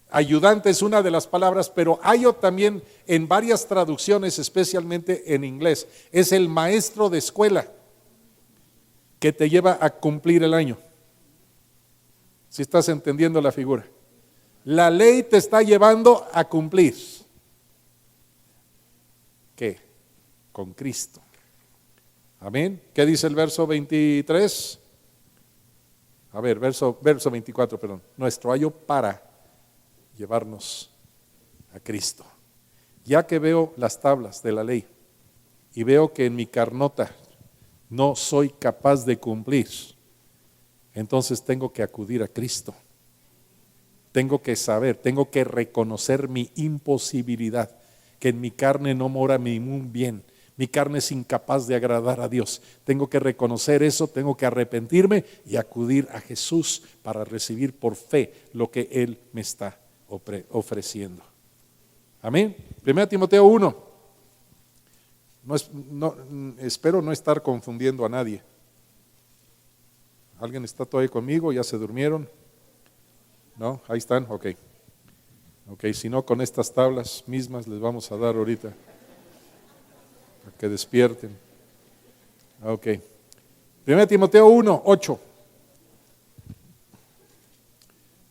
Ayudante es una de las palabras, pero ayo también en varias traducciones, especialmente en inglés, es el maestro de escuela que te lleva a cumplir el año. Si estás entendiendo la figura. La ley te está llevando a cumplir. ¿Qué? Con Cristo. Amén. ¿Qué dice el verso 23? A ver, verso 24, perdón. Nuestro ayo para llevarnos a Cristo. Ya que veo las tablas de la ley y veo que en mi carnota no soy capaz de cumplir, entonces tengo que acudir a Cristo. Tengo que saber, tengo que reconocer mi imposibilidad, que en mi carne no mora ningún bien. Mi carne es incapaz de agradar a Dios. Tengo que reconocer eso, tengo que arrepentirme y acudir a Jesús para recibir por fe lo que Él me está ofreciendo. Amén. 1 Timoteo 1. Espero no estar confundiendo a nadie. ¿Alguien está todavía conmigo? ¿Ya se durmieron? ¿No? Ahí están, ok. Si no, con estas tablas mismas les vamos a dar ahorita para que despierten. Ok. 1 Timoteo 1, 8.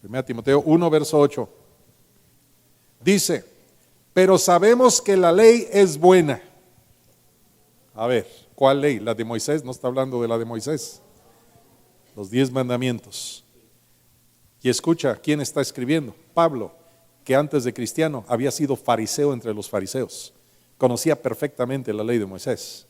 1 Timoteo 1, verso 8. Dice, pero sabemos que la ley es buena. A ver, ¿cuál ley? La de Moisés, no está hablando de la de Moisés. Los 10 mandamientos. Y escucha, ¿quién está escribiendo? Pablo, que antes de cristiano había sido fariseo entre los fariseos. Conocía perfectamente la ley de Moisés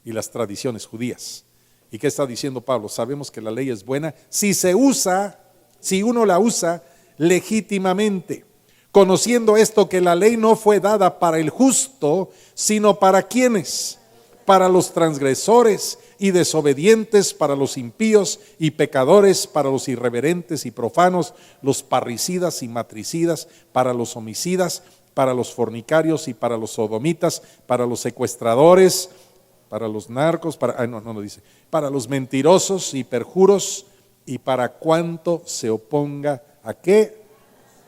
y las tradiciones judías. ¿Y qué está diciendo Pablo? Sabemos que la ley es buena si se usa, si uno la usa legítimamente. Conociendo esto, que la ley no fue dada para el justo, sino para ¿quiénes? Para los transgresores y desobedientes, para los impíos y pecadores, para los irreverentes y profanos, los parricidas y matricidas, para los homicidas, para los fornicarios y para los sodomitas, para los secuestradores, para los narcos, para los mentirosos y perjuros, y para cuanto se oponga a ¿qué?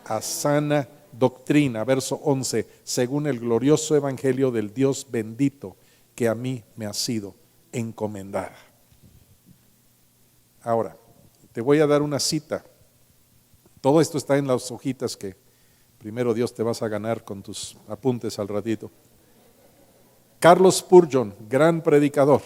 A sana doctrina. Verso 11, según el glorioso evangelio del Dios bendito que a mí me ha sido encomendada. Ahora, te voy a dar una cita. Todo esto está en las hojitas que primero Dios te vas a ganar con tus apuntes al ratito. Carlos Spurgeon, gran predicador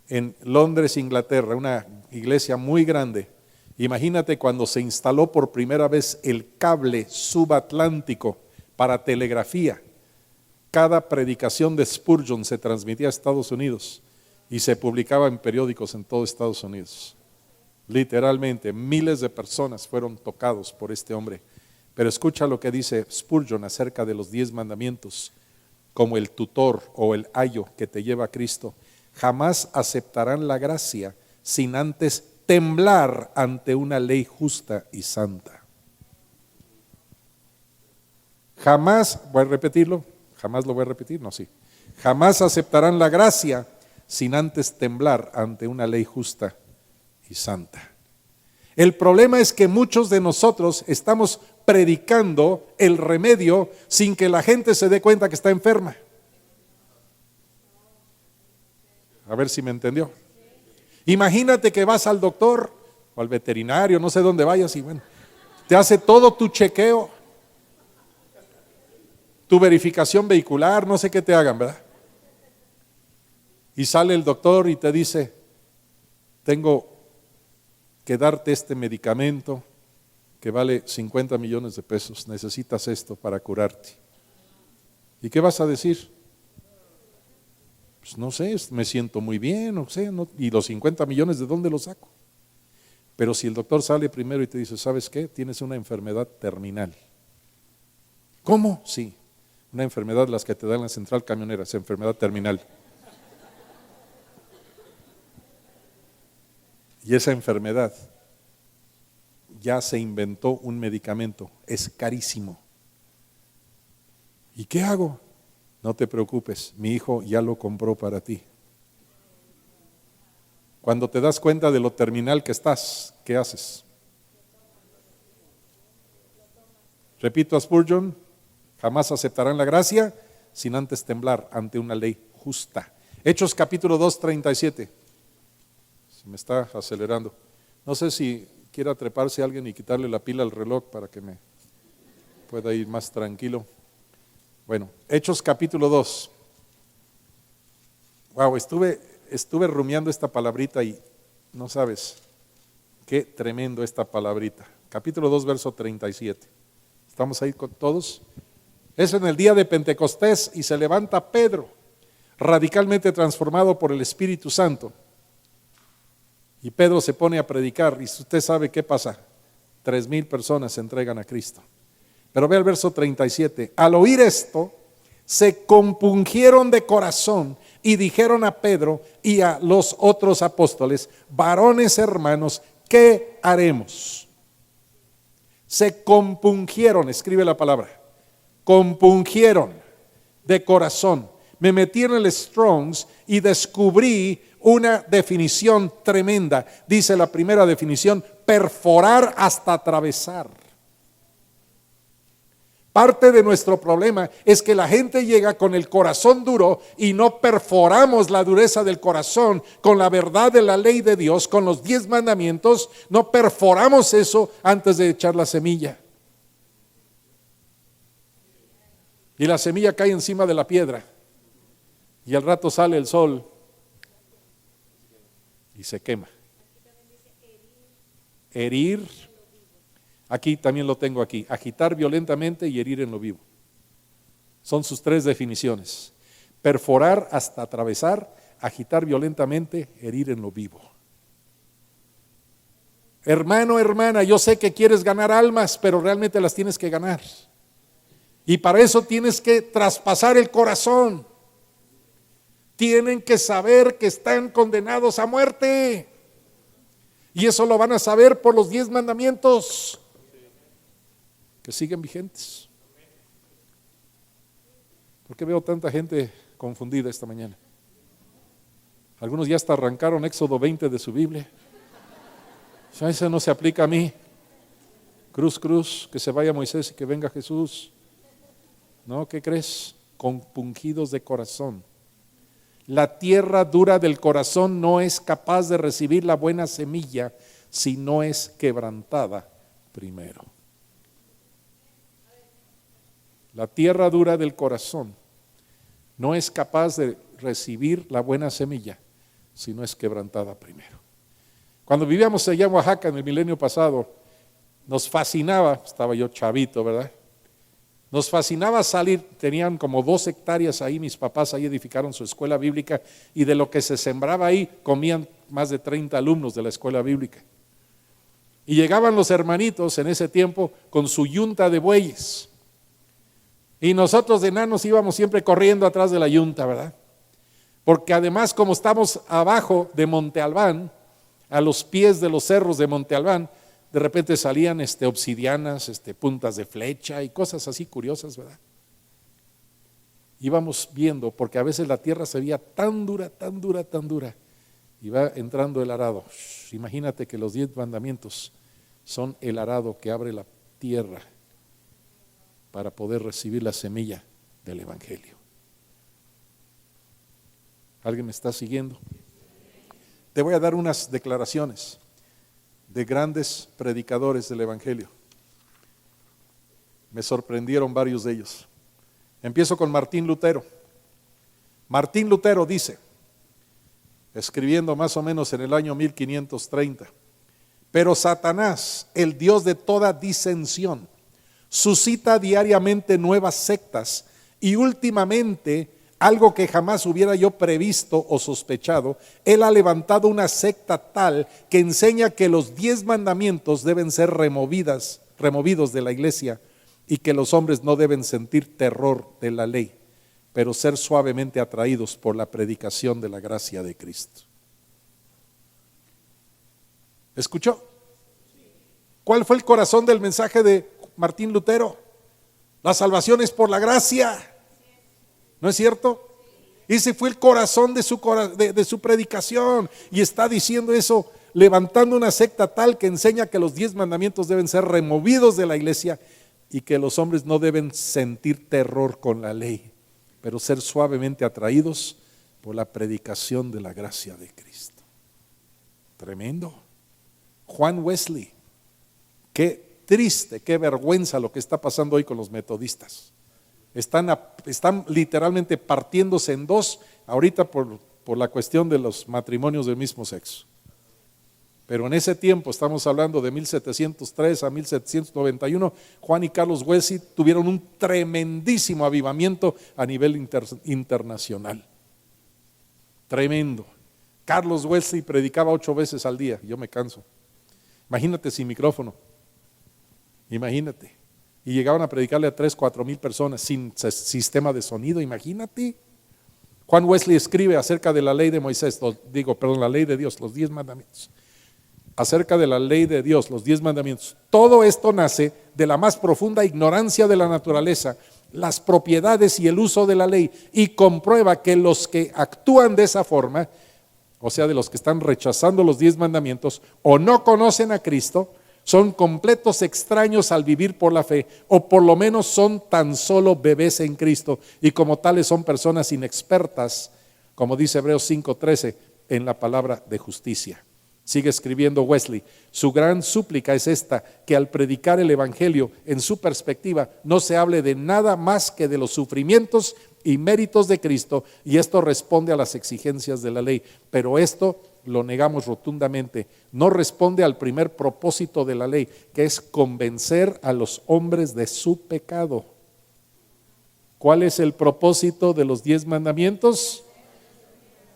en Londres, Inglaterra, una iglesia muy grande. Imagínate cuando se instaló por primera vez el cable subatlántico para telegrafía. Cada predicación de Spurgeon se transmitía a Estados Unidos y se publicaba en periódicos en todo Estados Unidos. Literalmente, miles de personas fueron tocados por este hombre. Pero escucha lo que dice Spurgeon acerca de los 10 mandamientos, como el tutor o el ayo que te lleva a Cristo. Jamás aceptarán la gracia sin antes temblar ante una ley justa y santa. Jamás, voy a repetirlo, jamás lo voy a repetir, no, sí. Jamás aceptarán la gracia sin antes temblar ante una ley justa y santa. El problema es que muchos de nosotros estamos predicando el remedio sin que la gente se dé cuenta que está enferma. A ver si me entendió. Imagínate que vas al doctor o al veterinario, no sé dónde vayas, y bueno, te hace todo tu chequeo, tu verificación vehicular, no sé qué te hagan, ¿verdad? Y sale el doctor y te dice, tengo que darte este medicamento que vale 50 millones de pesos, necesitas esto para curarte. ¿Y qué vas a decir? Pues no sé, me siento muy bien, no sé, y los 50 millones, ¿de dónde los saco? Pero si el doctor sale primero y te dice, ¿sabes qué? Tienes una enfermedad terminal. ¿Cómo? Sí, una enfermedad, las que te dan en la central camionera, es enfermedad terminal. Y esa enfermedad ya se inventó un medicamento, es carísimo. ¿Y qué hago? No te preocupes, mi hijo ya lo compró para ti. Cuando te das cuenta de lo terminal que estás, ¿qué haces? Repito a Spurgeon, jamás aceptarán la gracia sin antes temblar ante una ley justa. Hechos capítulo 2, 37. Se me está acelerando. No sé si quiera treparse alguien y quitarle la pila al reloj para que me pueda ir más tranquilo. Bueno, Hechos capítulo 2. Wow, estuve estuve rumiando esta palabrita y no sabes qué tremendo esta palabrita. Capítulo 2, verso 37. ¿Estamos ahí con todos? Es en el día de Pentecostés y se levanta Pedro, radicalmente transformado por el Espíritu Santo. Y Pedro se pone a predicar y usted sabe qué pasa. 3,000 personas se entregan a Cristo. Pero ve el verso 37. Al oír esto, se compungieron de corazón y dijeron a Pedro y a los otros apóstoles: varones hermanos, ¿qué haremos? Se compungieron, escribe la palabra, compungieron de corazón. Me metí en el Strong's y descubrí una definición tremenda. Dice la primera definición: perforar hasta atravesar. Parte de nuestro problema es que la gente llega con el corazón duro y no perforamos la dureza del corazón con la verdad de la ley de Dios, con los 10 mandamientos. No perforamos eso antes de echar la semilla. Y la semilla cae encima de la piedra y al rato sale el sol y se quema. Herir. Aquí también lo tengo aquí: agitar violentamente y herir en lo vivo. Son sus 3 definiciones: perforar hasta atravesar, agitar violentamente, herir en lo vivo. Hermano, hermana, yo sé que quieres ganar almas, pero realmente las tienes que ganar. Y para eso tienes que traspasar el corazón. Tienen que saber que están condenados a muerte. Y eso lo van a saber por los 10 mandamientos que siguen vigentes. ¿Por qué veo tanta gente confundida esta mañana? Algunos ya hasta arrancaron Éxodo 20 de su Biblia. Eso no se aplica a mí. Cruz, cruz, que se vaya Moisés y que venga Jesús. No, ¿qué crees? Compungidos de corazón. La tierra dura del corazón no es capaz de recibir la buena semilla si no es quebrantada primero. La tierra dura del corazón no es capaz de recibir la buena semilla si no es quebrantada primero. Cuando vivíamos allá en Oaxaca en el milenio pasado, nos fascinaba, estaba yo chavito, ¿verdad? Nos fascinaba salir, tenían como 2 hectáreas ahí, mis papás ahí edificaron su escuela bíblica y de lo que se sembraba ahí comían más de 30 alumnos de la escuela bíblica. Y llegaban los hermanitos en ese tiempo con su yunta de bueyes. Y nosotros de enanos íbamos siempre corriendo atrás de la yunta, ¿verdad? Porque además, como estamos abajo de Monte Albán, a los pies de los cerros de Monte Albán, de repente salían obsidianas, puntas de flecha y cosas así curiosas, ¿verdad? Íbamos viendo, porque a veces la tierra se veía tan dura, tan dura, tan dura, y va entrando el arado. Imagínate que los 10 mandamientos son el arado que abre la tierra para poder recibir la semilla del Evangelio. ¿Alguien me está siguiendo? Te voy a dar unas declaraciones de grandes predicadores del Evangelio. Me sorprendieron varios de ellos. Empiezo con Martín Lutero. Martín Lutero dice, escribiendo más o menos en el año 1530, pero Satanás, el Dios de toda disensión, suscita diariamente nuevas sectas y últimamente, algo que jamás hubiera yo previsto o sospechado, él ha levantado una secta tal que enseña que los 10 mandamientos deben ser removidos de la iglesia y que los hombres no deben sentir terror de la ley, pero ser suavemente atraídos por la predicación de la gracia de Cristo. ¿Escuchó? ¿Cuál fue el corazón del mensaje de Martín Lutero? La salvación es por la gracia. ¿No es cierto? Ese fue el corazón de su predicación. Y está diciendo eso, levantando una secta tal que enseña que los 10 mandamientos deben ser removidos de la iglesia y que los hombres no deben sentir terror con la ley, pero ser suavemente atraídos por la predicación de la gracia de Cristo. Tremendo. Juan Wesley. Qué triste, qué vergüenza lo que está pasando hoy con los metodistas. Están literalmente partiéndose en dos, ahorita por por la cuestión de los matrimonios del mismo sexo. Pero en ese tiempo, estamos hablando de 1703 a 1791, Juan y Carlos Wesley tuvieron un tremendísimo avivamiento a nivel internacional. Tremendo. Carlos Wesley predicaba 8 veces al día, yo me canso. Imagínate sin micrófono, imagínate. Y llegaban a predicarle a 3, 4 mil personas sin sistema de sonido, imagínate. Juan Wesley escribe acerca de la ley de Moisés, la ley de Dios, los 10 mandamientos. Acerca de la ley de Dios, los 10 mandamientos. Todo esto nace de la más profunda ignorancia de la naturaleza, las propiedades y el uso de la ley, y comprueba que los que actúan de esa forma, o sea, de los que están rechazando los 10 mandamientos, o no conocen a Cristo, son completos extraños al vivir por la fe, o por lo menos son tan solo bebés en Cristo, y como tales son personas inexpertas, como dice Hebreos 5:13, en la palabra de justicia. Sigue escribiendo Wesley, su gran súplica es esta, que al predicar el evangelio en su perspectiva no se hable de nada más que de los sufrimientos y méritos de Cristo, y esto responde a las exigencias de la ley, pero esto lo negamos rotundamente, no responde al primer propósito de la ley, que es convencer a los hombres de su pecado. ¿Cuál es el propósito de los 10 mandamientos?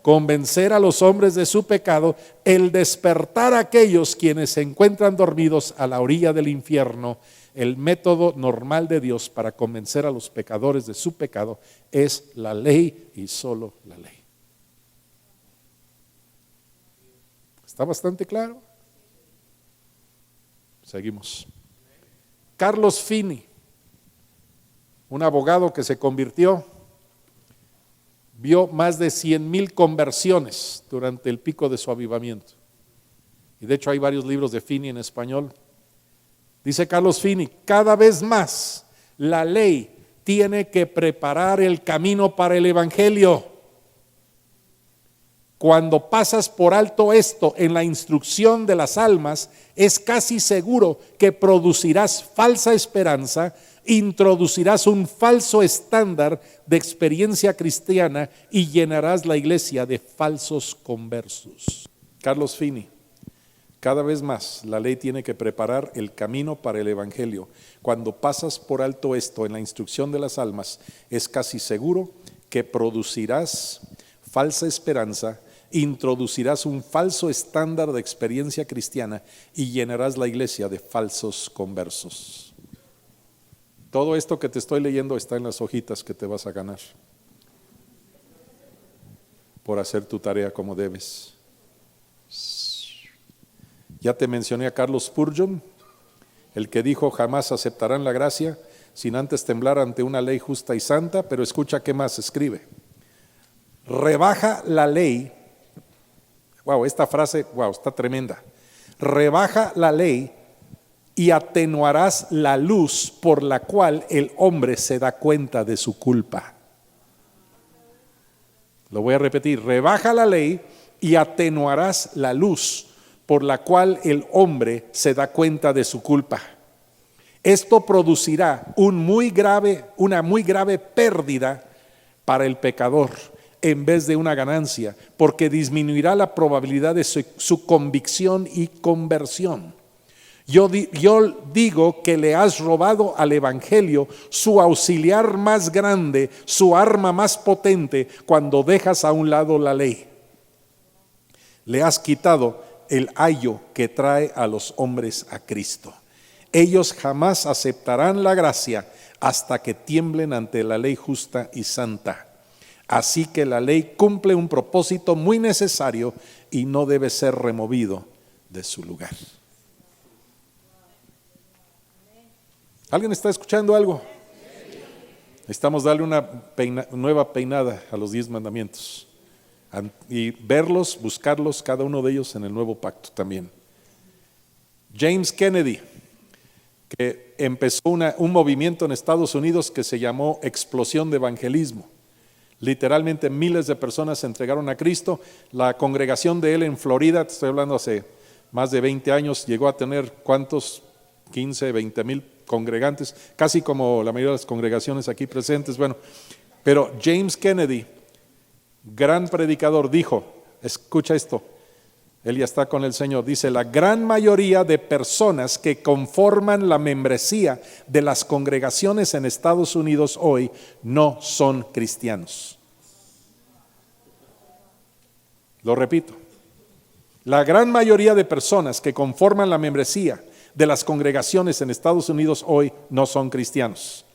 Convencer a los hombres de su pecado, el despertar a aquellos quienes se encuentran dormidos a la orilla del infierno. El método normal de Dios para convencer a los pecadores de su pecado es la ley y solo la ley. ¿Está bastante claro? Seguimos. Carlos Finney, un abogado que se convirtió, vio más de 100,000 conversiones durante el pico de su avivamiento. Y de hecho hay varios libros de Finney en español. Dice Carlos Finney, cada vez más la ley tiene que preparar el camino para el evangelio. Cuando pasas por alto esto en la instrucción de las almas, es casi seguro que producirás falsa esperanza, introducirás un falso estándar de experiencia cristiana y llenarás la iglesia de falsos conversos. Carlos Finney, cada vez más la ley tiene que preparar el camino para el evangelio. Cuando pasas por alto esto en la instrucción de las almas, es casi seguro que producirás falsa esperanza, introducirás un falso estándar de experiencia cristiana y llenarás la iglesia de falsos conversos. Todo esto que te estoy leyendo está en las hojitas que te vas a ganar por hacer tu tarea como debes. Ya te mencioné a Carlos Spurgeon, el que dijo jamás aceptarán la gracia sin antes temblar ante una ley justa y santa, pero escucha qué más escribe. Rebaja la ley, esta frase, está tremenda. Rebaja la ley y atenuarás la luz por la cual el hombre se da cuenta de su culpa. Lo voy a repetir, rebaja la ley y atenuarás la luz por la cual el hombre se da cuenta de su culpa. Esto producirá una muy grave pérdida para el pecador en vez de una ganancia, porque disminuirá la probabilidad de su convicción y conversión. Yo digo que le has robado al evangelio su auxiliar más grande, su arma más potente, cuando dejas a un lado la ley. Le has quitado el ayo que trae a los hombres a Cristo. Ellos jamás aceptarán la gracia hasta que tiemblen ante la ley justa y santa. Así que la ley cumple un propósito muy necesario y no debe ser removido de su lugar. ¿Alguien está escuchando algo? Necesitamos darle una nueva peinada a los 10 mandamientos y verlos, buscarlos, cada uno de ellos en el nuevo pacto también. James Kennedy, que empezó un movimiento en Estados Unidos que se llamó Explosión de Evangelismo. Literalmente miles de personas se entregaron a Cristo. La congregación de él en Florida, te estoy hablando hace más de 20 años, llegó a tener ¿cuántos? 15, 20,000 congregantes, casi como la mayoría de las congregaciones aquí presentes. Bueno, pero James Kennedy gran predicador, dijo, escucha esto, él ya está con el Señor, dice: la gran mayoría de personas que conforman la membresía de las congregaciones en Estados Unidos hoy no son cristianos. Lo repito, la gran mayoría de personas que conforman la membresía de las congregaciones en Estados Unidos hoy no son cristianos.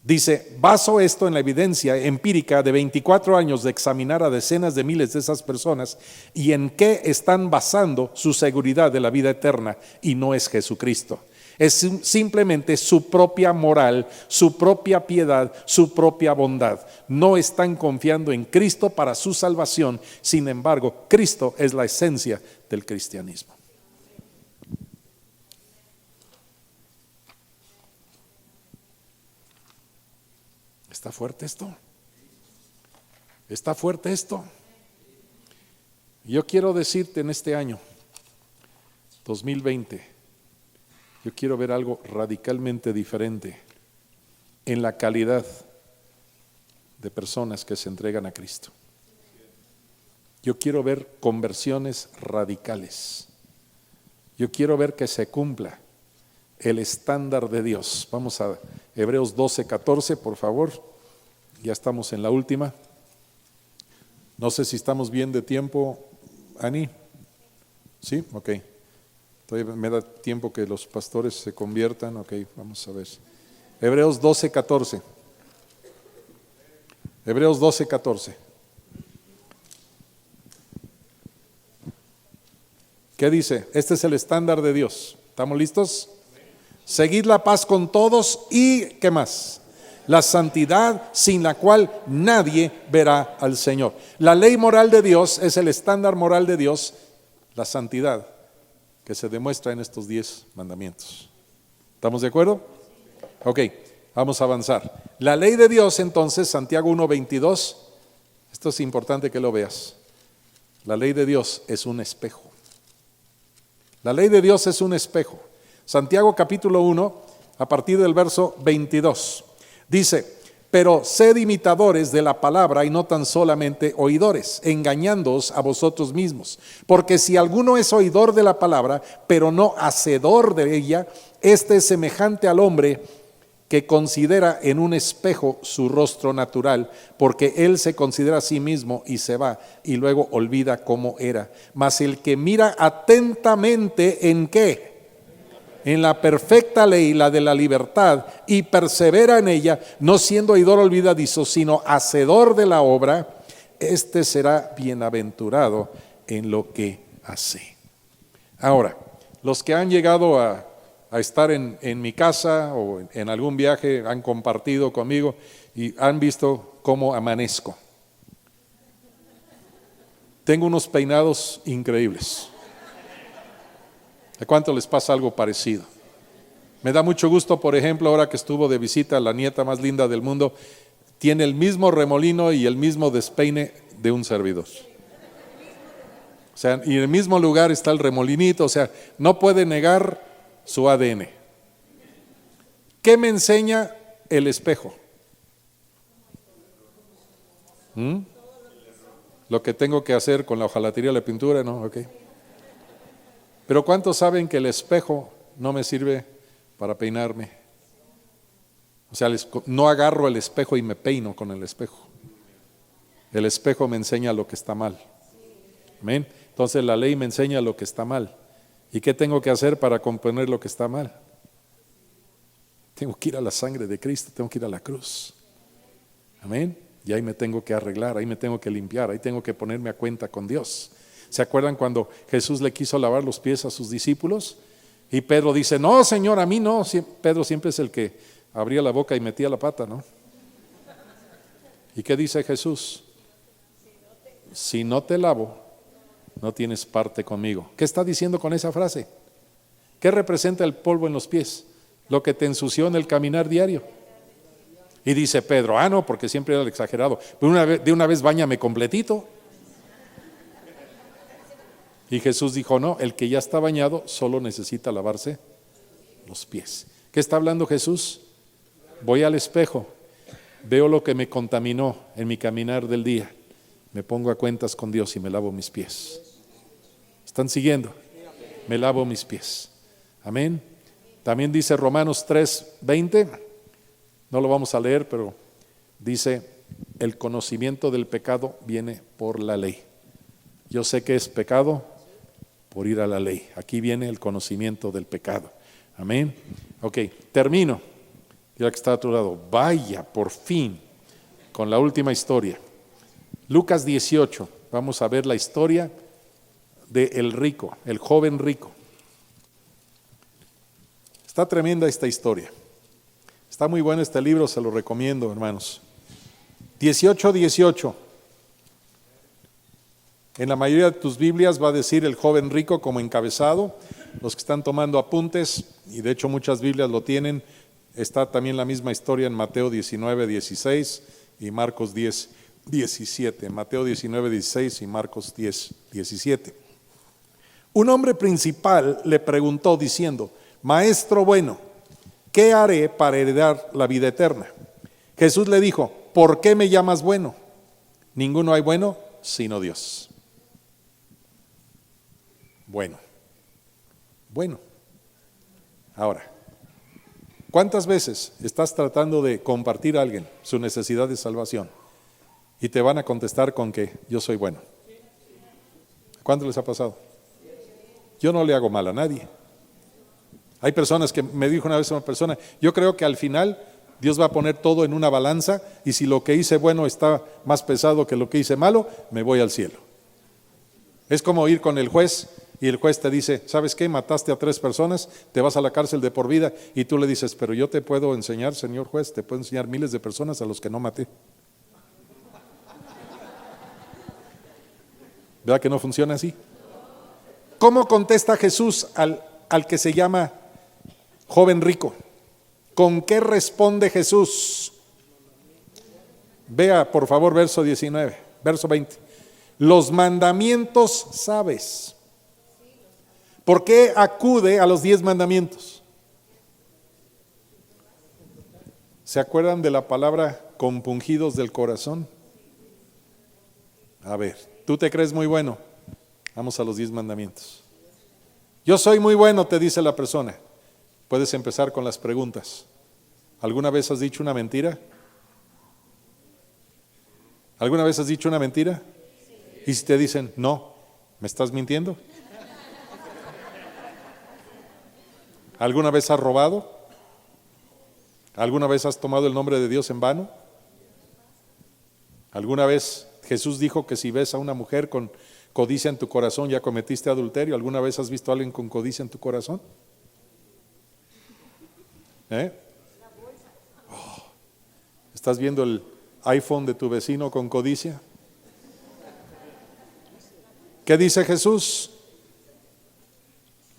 Dice: baso esto en la evidencia empírica de 24 años de examinar a decenas de miles de esas personas y en qué están basando su seguridad de la vida eterna, y no es Jesucristo. Es simplemente su propia moral, su propia piedad, su propia bondad. No están confiando en Cristo para su salvación. Sin embargo, Cristo es la esencia del cristianismo. ¿Está fuerte esto? ¿Está fuerte esto? Yo quiero decirte en este año 2020, yo quiero ver algo radicalmente diferente en la calidad de personas que se entregan a Cristo. Yo quiero ver conversiones radicales. Yo quiero ver que se cumpla el estándar de Dios. Vamos a Hebreos 12:14, por favor. Ya estamos en la última. No sé si estamos bien de tiempo, Ani. ¿Sí? Ok. Todavía me da tiempo que los pastores se conviertan. Ok, vamos a ver. Hebreos 12:14. Hebreos 12:14. ¿Qué dice? Este es el estándar de Dios. ¿Estamos listos? Seguid la paz con todos y, ¿qué más? La santidad, sin la cual nadie verá al Señor. La ley moral de Dios es el estándar moral de Dios, la santidad que se demuestra en estos 10 mandamientos. ¿Estamos de acuerdo? Ok, vamos a avanzar. La ley de Dios, entonces, Santiago 1:22, esto es importante que lo veas. La ley de Dios es un espejo. La ley de Dios es un espejo. Santiago capítulo 1, a partir del verso 22, dice: pero sed imitadores de la palabra y no tan solamente oidores, engañándoos a vosotros mismos. Porque si alguno es oidor de la palabra, pero no hacedor de ella, este es semejante al hombre que considera en un espejo su rostro natural, porque él se considera a sí mismo y se va, y luego olvida cómo era. Mas el que mira atentamente, ¿en qué? En la perfecta ley, la de la libertad, y persevera en ella, no siendo oidor olvidadizo, sino hacedor de la obra, este será bienaventurado en lo que hace. Ahora, los que han llegado a estar en mi casa o en algún viaje, han compartido conmigo y han visto cómo amanezco. Tengo unos peinados increíbles. ¿A cuánto les pasa algo parecido? Me da mucho gusto, por ejemplo, ahora que estuvo de visita la nieta más linda del mundo, tiene el mismo remolino y el mismo despeine de un servidor. O sea, y en el mismo lugar está el remolinito, o sea, no puede negar su ADN. ¿Qué me enseña el espejo? Lo que tengo que hacer con la hojalatería de la pintura, ¿no? Ok. Pero ¿cuántos saben que el espejo no me sirve para peinarme? O sea, no agarro el espejo y me peino con el espejo. El espejo me enseña lo que está mal. Amén. Entonces la ley me enseña lo que está mal. ¿Y qué tengo que hacer para componer lo que está mal? Tengo que ir a la sangre de Cristo, tengo que ir a la cruz. Amén. Y ahí me tengo que arreglar, ahí me tengo que limpiar, ahí tengo que ponerme a cuenta con Dios. ¿Se acuerdan cuando Jesús le quiso lavar los pies a sus discípulos? Y Pedro dice: no, Señor, a mí no. Pedro siempre es el que abría la boca y metía la pata, ¿no? ¿Y qué dice Jesús? Si no te lavo, no tienes parte conmigo. ¿Qué está diciendo con esa frase? ¿Qué representa el polvo en los pies? Lo que te ensució en el caminar diario. Y dice Pedro: no, porque siempre era el exagerado. Pero de una vez báñame completito. Y Jesús dijo: no, el que ya está bañado solo necesita lavarse los pies. ¿Qué está hablando Jesús? Voy al espejo, veo lo que me contaminó en mi caminar del día me pongo a cuentas con Dios y me lavo mis pies. ¿Están siguiendo? Me lavo mis pies. Amén. También dice Romanos 3:20, no lo vamos a leer, pero dice, el conocimiento del pecado viene por la ley. Yo sé que es pecado por ir a la ley. Aquí viene el conocimiento del pecado. Amén. Ok, termino. Ya que está a tu lado, vaya por fin con la última historia. Lucas 18, vamos a ver la historia del rico, el joven rico. Está tremenda esta historia. Está muy bueno este libro, se lo recomiendo, hermanos. 18:18. En la mayoría de tus Biblias va a decir el joven rico como encabezado. Los que están tomando apuntes, y de hecho muchas Biblias lo tienen, está también la misma historia en Mateo 19:16 y Marcos 10:17. Mateo 19:16 y Marcos 10:17. Un hombre principal le preguntó diciendo, Maestro bueno, ¿qué haré para heredar la vida eterna? Jesús le dijo, ¿por qué me llamas bueno? Ninguno hay bueno sino Dios. Bueno. Ahora, ¿cuántas veces estás tratando de compartir a alguien su necesidad de salvación y te van a contestar con que yo soy bueno? ¿Cuánto les ha pasado? Yo no le hago mal a nadie. Hay personas que me dijo una vez una persona, yo creo que al final Dios va a poner todo en una balanza y si lo que hice bueno está más pesado que lo que hice malo, me voy al cielo. Es como ir con el juez y el juez te dice, ¿sabes qué? Mataste a 3 personas, te vas a la cárcel de por vida y tú le dices, pero yo te puedo enseñar, señor juez, te puedo enseñar miles de personas a los que no maté. ¿Verdad que no funciona así? ¿Cómo contesta Jesús al que se llama joven rico? ¿Con qué responde Jesús? Vea por favor verso 19, verso 20. Los mandamientos sabes. ¿Por qué acude a los 10 mandamientos? ¿Se acuerdan de la palabra compungidos del corazón? A ver, ¿tú te crees muy bueno? Vamos a los 10 mandamientos. Yo soy muy bueno, te dice la persona. Puedes empezar con las preguntas. ¿Alguna vez has dicho una mentira? ¿Alguna vez has dicho una mentira? Y si te dicen, no, ¿me estás mintiendo? ¿Alguna vez has robado? ¿Alguna vez has tomado el nombre de Dios en vano? ¿Alguna vez Jesús dijo que si ves a una mujer con codicia en tu corazón ya cometiste adulterio? ¿Alguna vez has visto a alguien con codicia en tu corazón? Oh, ¿estás viendo el iPhone de tu vecino con codicia? ¿Qué dice Jesús?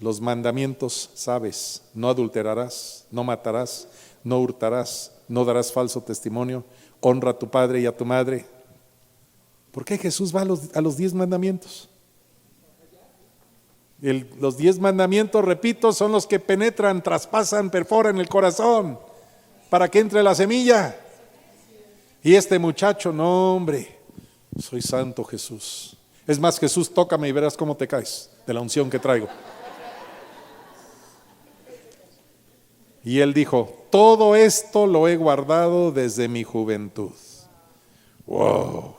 Los mandamientos sabes, no adulterarás, no matarás, no hurtarás, no darás falso testimonio, honra a tu padre y a tu madre. ¿Por qué Jesús va a los 10 mandamientos? Los 10 mandamientos, repito, son los que penetran, traspasan, perforan el corazón para que entre la semilla. Y este muchacho, no hombre, soy santo Jesús. Es más, Jesús, tócame y verás cómo te caes de la unción que traigo. Y él dijo, todo esto lo he guardado desde mi juventud. Wow.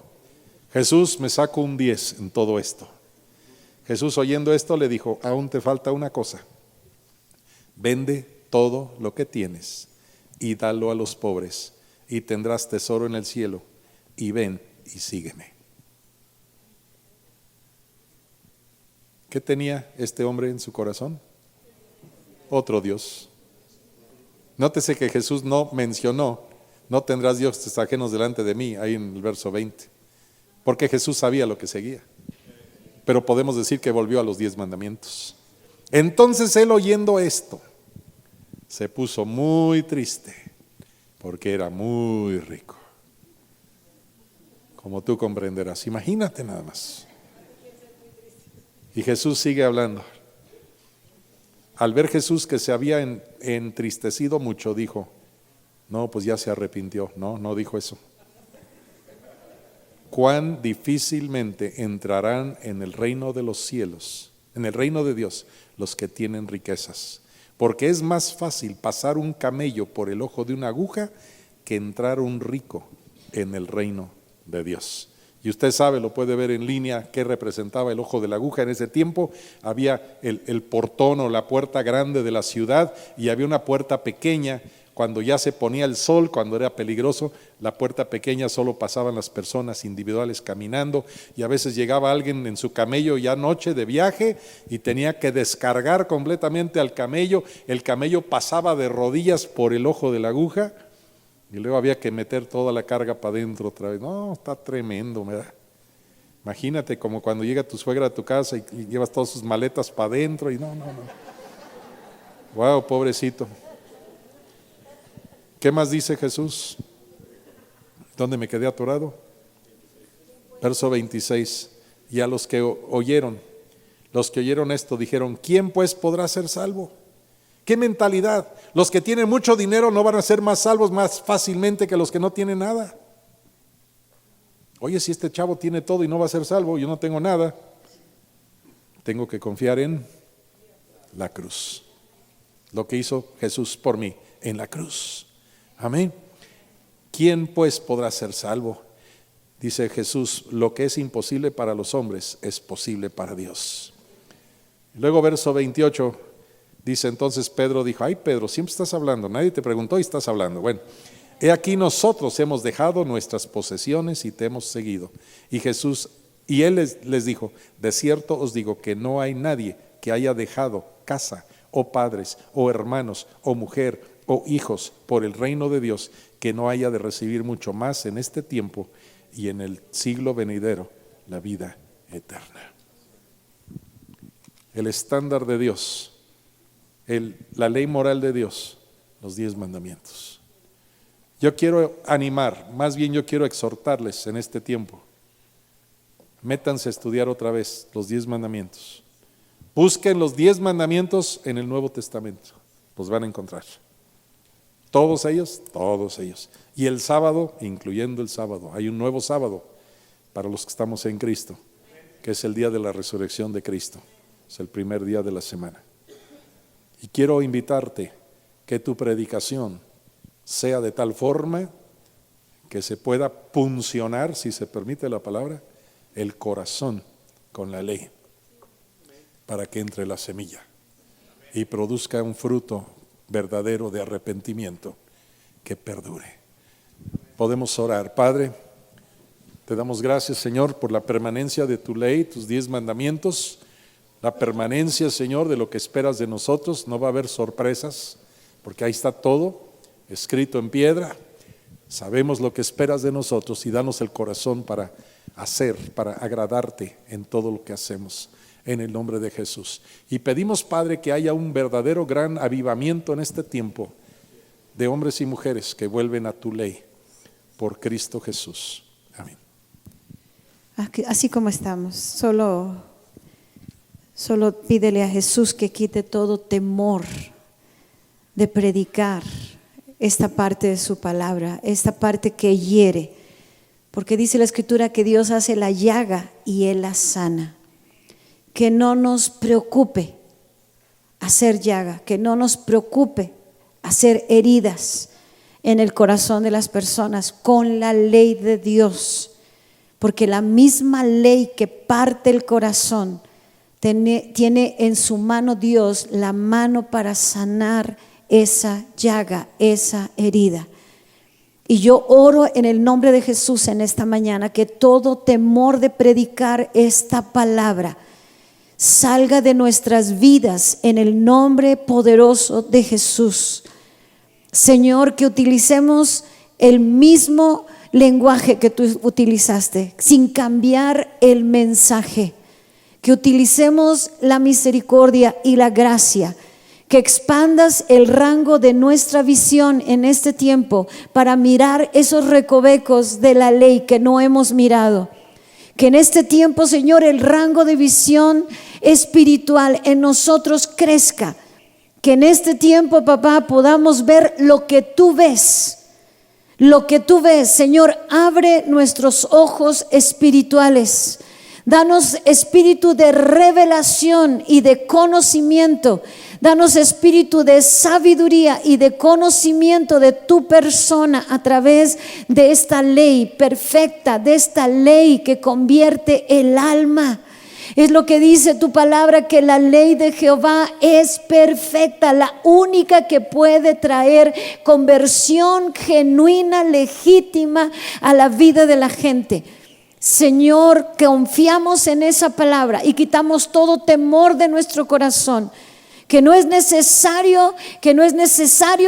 Jesús, me saco un 10 en todo esto. Jesús, oyendo esto, le dijo, aún te falta una cosa. Vende todo lo que tienes y dalo a los pobres y tendrás tesoro en el cielo, y ven y sígueme. ¿Qué tenía este hombre en su corazón? Otro Dios. Nótese que Jesús no mencionó, no tendrás dioses ajenos delante de mí, ahí en el verso 20, porque Jesús sabía lo que seguía. Pero podemos decir que volvió a los 10 mandamientos. Entonces él, oyendo esto, se puso muy triste, porque era muy rico. Como tú comprenderás, imagínate nada más. Y Jesús sigue hablando. Al ver Jesús que se había entristecido mucho, dijo, no, pues ya se arrepintió. No, no dijo eso. cuán difícilmente entrarán en el reino de los cielos, en el reino de Dios, los que tienen riquezas. Porque es más fácil pasar un camello por el ojo de una aguja que entrar un rico en el reino de Dios. Y usted sabe, lo puede ver en línea, qué representaba el ojo de la aguja. En ese tiempo había el portón o la puerta grande de la ciudad y había una puerta pequeña. Cuando ya se ponía el sol, cuando era peligroso, la puerta pequeña solo pasaban las personas individuales caminando, y a veces llegaba alguien en su camello ya noche de viaje y tenía que descargar completamente al camello. El camello pasaba de rodillas por el ojo de la aguja y luego había que meter toda la carga para adentro otra vez. No, está tremendo, ¿verdad? Imagínate como cuando llega tu suegra a tu casa y llevas todas sus maletas para adentro y no. Wow, pobrecito. ¿Qué más dice Jesús? ¿Dónde me quedé atorado? Verso 26. Y a los que oyeron esto dijeron: ¿quién pues podrá ser salvo? ¿Qué mentalidad? Los que tienen mucho dinero no van a ser más salvos más fácilmente que los que no tienen nada. Oye, si este chavo tiene todo y no va a ser salvo, yo no tengo nada. Tengo que confiar en la cruz. Lo que hizo Jesús por mí en la cruz. Amén. ¿Quién pues podrá ser salvo? Dice Jesús: lo que es imposible para los hombres es posible para Dios. Luego verso 28 dice: entonces Pedro dijo: ay, Pedro, siempre estás hablando, nadie te preguntó y estás hablando. Bueno, he aquí nosotros hemos dejado nuestras posesiones y te hemos seguido. Y él les dijo: de cierto os digo que no hay nadie que haya dejado casa o padres o hermanos o mujer o hijos por el reino de Dios, que no haya de recibir mucho más en este tiempo y en el siglo venidero la vida eterna. El estándar de Dios, la ley moral de Dios, los 10 mandamientos. Yo quiero animar, más bien yo quiero exhortarles en este tiempo: métanse a estudiar otra vez los 10 mandamientos. Busquen los 10 mandamientos en el Nuevo Testamento, los van a encontrar. Todos ellos. Y el sábado, incluyendo el sábado, hay un nuevo sábado para los que estamos en Cristo, que es el día de la resurrección de Cristo. Es el primer día de la semana. Y quiero invitarte que tu predicación sea de tal forma que se pueda puncionar, si se permite la palabra, el corazón con la ley, para que entre la semilla y produzca un fruto verdadero de arrepentimiento que perdure. Podemos orar. Padre, te damos gracias, Señor, por la permanencia de tu ley, tus 10 mandamientos, la permanencia, Señor, de lo que esperas de nosotros. No va a haber sorpresas, porque ahí está todo escrito en piedra. Sabemos lo que esperas de nosotros, y danos el corazón para hacer, para agradarte en todo lo que hacemos, en el nombre de Jesús. Y pedimos, Padre, que haya un verdadero gran avivamiento en este tiempo de hombres y mujeres que vuelven a tu ley por Cristo Jesús. Amén. Así como estamos, solo pídele a Jesús que quite todo temor de predicar esta parte de su palabra, esta parte que hiere, porque dice la Escritura que Dios hace la llaga y Él la sana. Que no nos preocupe hacer llaga, que no nos preocupe hacer heridas en el corazón de las personas con la ley de Dios, porque la misma ley que parte el corazón tiene en su mano Dios la mano para sanar esa llaga, esa herida. Y yo oro en el nombre de Jesús en esta mañana que todo temor de predicar esta palabra salga de nuestras vidas en el nombre poderoso de Jesús. Señor, que utilicemos el mismo lenguaje que tú utilizaste, sin cambiar el mensaje. Que utilicemos la misericordia y la gracia. Que expandas el rango de nuestra visión en este tiempo para mirar esos recovecos de la ley que no hemos mirado. Que en este tiempo, Señor, el rango de visión espiritual en nosotros crezca. Que en este tiempo, papá, podamos ver lo que tú ves. lo que tú ves. Señor, abre nuestros ojos espirituales. Danos espíritu de revelación y de conocimiento. Danos espíritu de sabiduría y de conocimiento de tu persona a través de esta ley perfecta, de esta ley que convierte el alma. Es lo que dice tu palabra, que la ley de Jehová es perfecta, la única que puede traer conversión genuina, legítima a la vida de la gente. Señor, confiamos en esa palabra y quitamos todo temor de nuestro corazón. Que no es necesario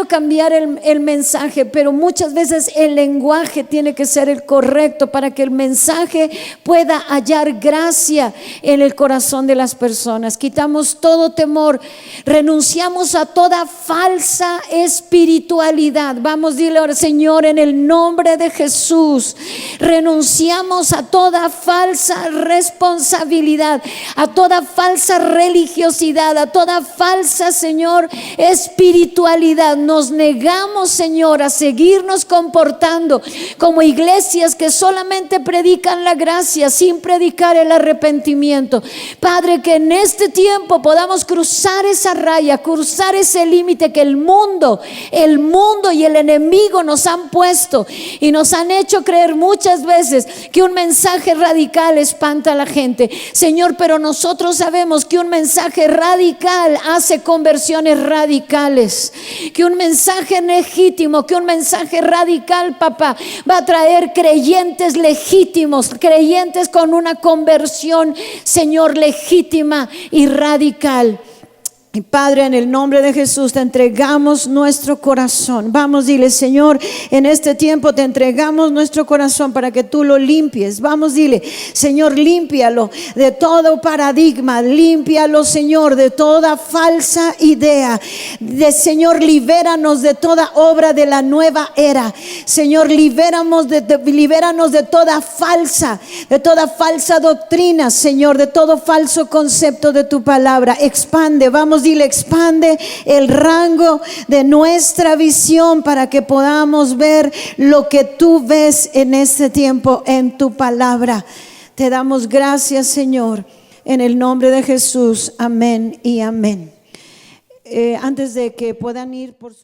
cambiar el mensaje, pero muchas veces el lenguaje tiene que ser el correcto para que el mensaje pueda hallar gracia en el corazón de las personas. Quitamos todo temor, renunciamos a toda falsa espiritualidad. Vamos, dile ahora: Señor, en el nombre de Jesús, renunciamos a toda falsa responsabilidad, a toda falsa religiosidad, a toda falsa, Señor, espiritualidad. Nos negamos, Señor, a seguirnos comportando como iglesias que solamente predican la gracia sin predicar el arrepentimiento. Padre, que en este tiempo podamos cruzar esa raya, cruzar ese límite que el mundo y el enemigo nos han puesto y nos han hecho creer muchas veces que un mensaje radical espanta a la gente, Señor, pero nosotros sabemos que un mensaje radical hace conversiones radicales, que un mensaje legítimo, que un mensaje radical, papá, va a traer creyentes legítimos, creyentes con una conversión, Señor, legítima y radical. Y Padre, en el nombre de Jesús te entregamos nuestro corazón. Vamos, dile: Señor, en este tiempo te entregamos nuestro corazón para que tú lo limpies. Vamos, dile: Señor, límpialo de todo paradigma, límpialo, Señor, de toda falsa idea. Señor, libéranos de toda obra de la nueva era. Señor, libéranos de toda falsa doctrina, Señor, de todo falso concepto de tu palabra. Expande, vamos, dile: expande el rango de nuestra visión para que podamos ver lo que tú ves en este tiempo en tu palabra. Te damos gracias, Señor, en el nombre de Jesús. Amén y amén. Antes de que puedan ir por su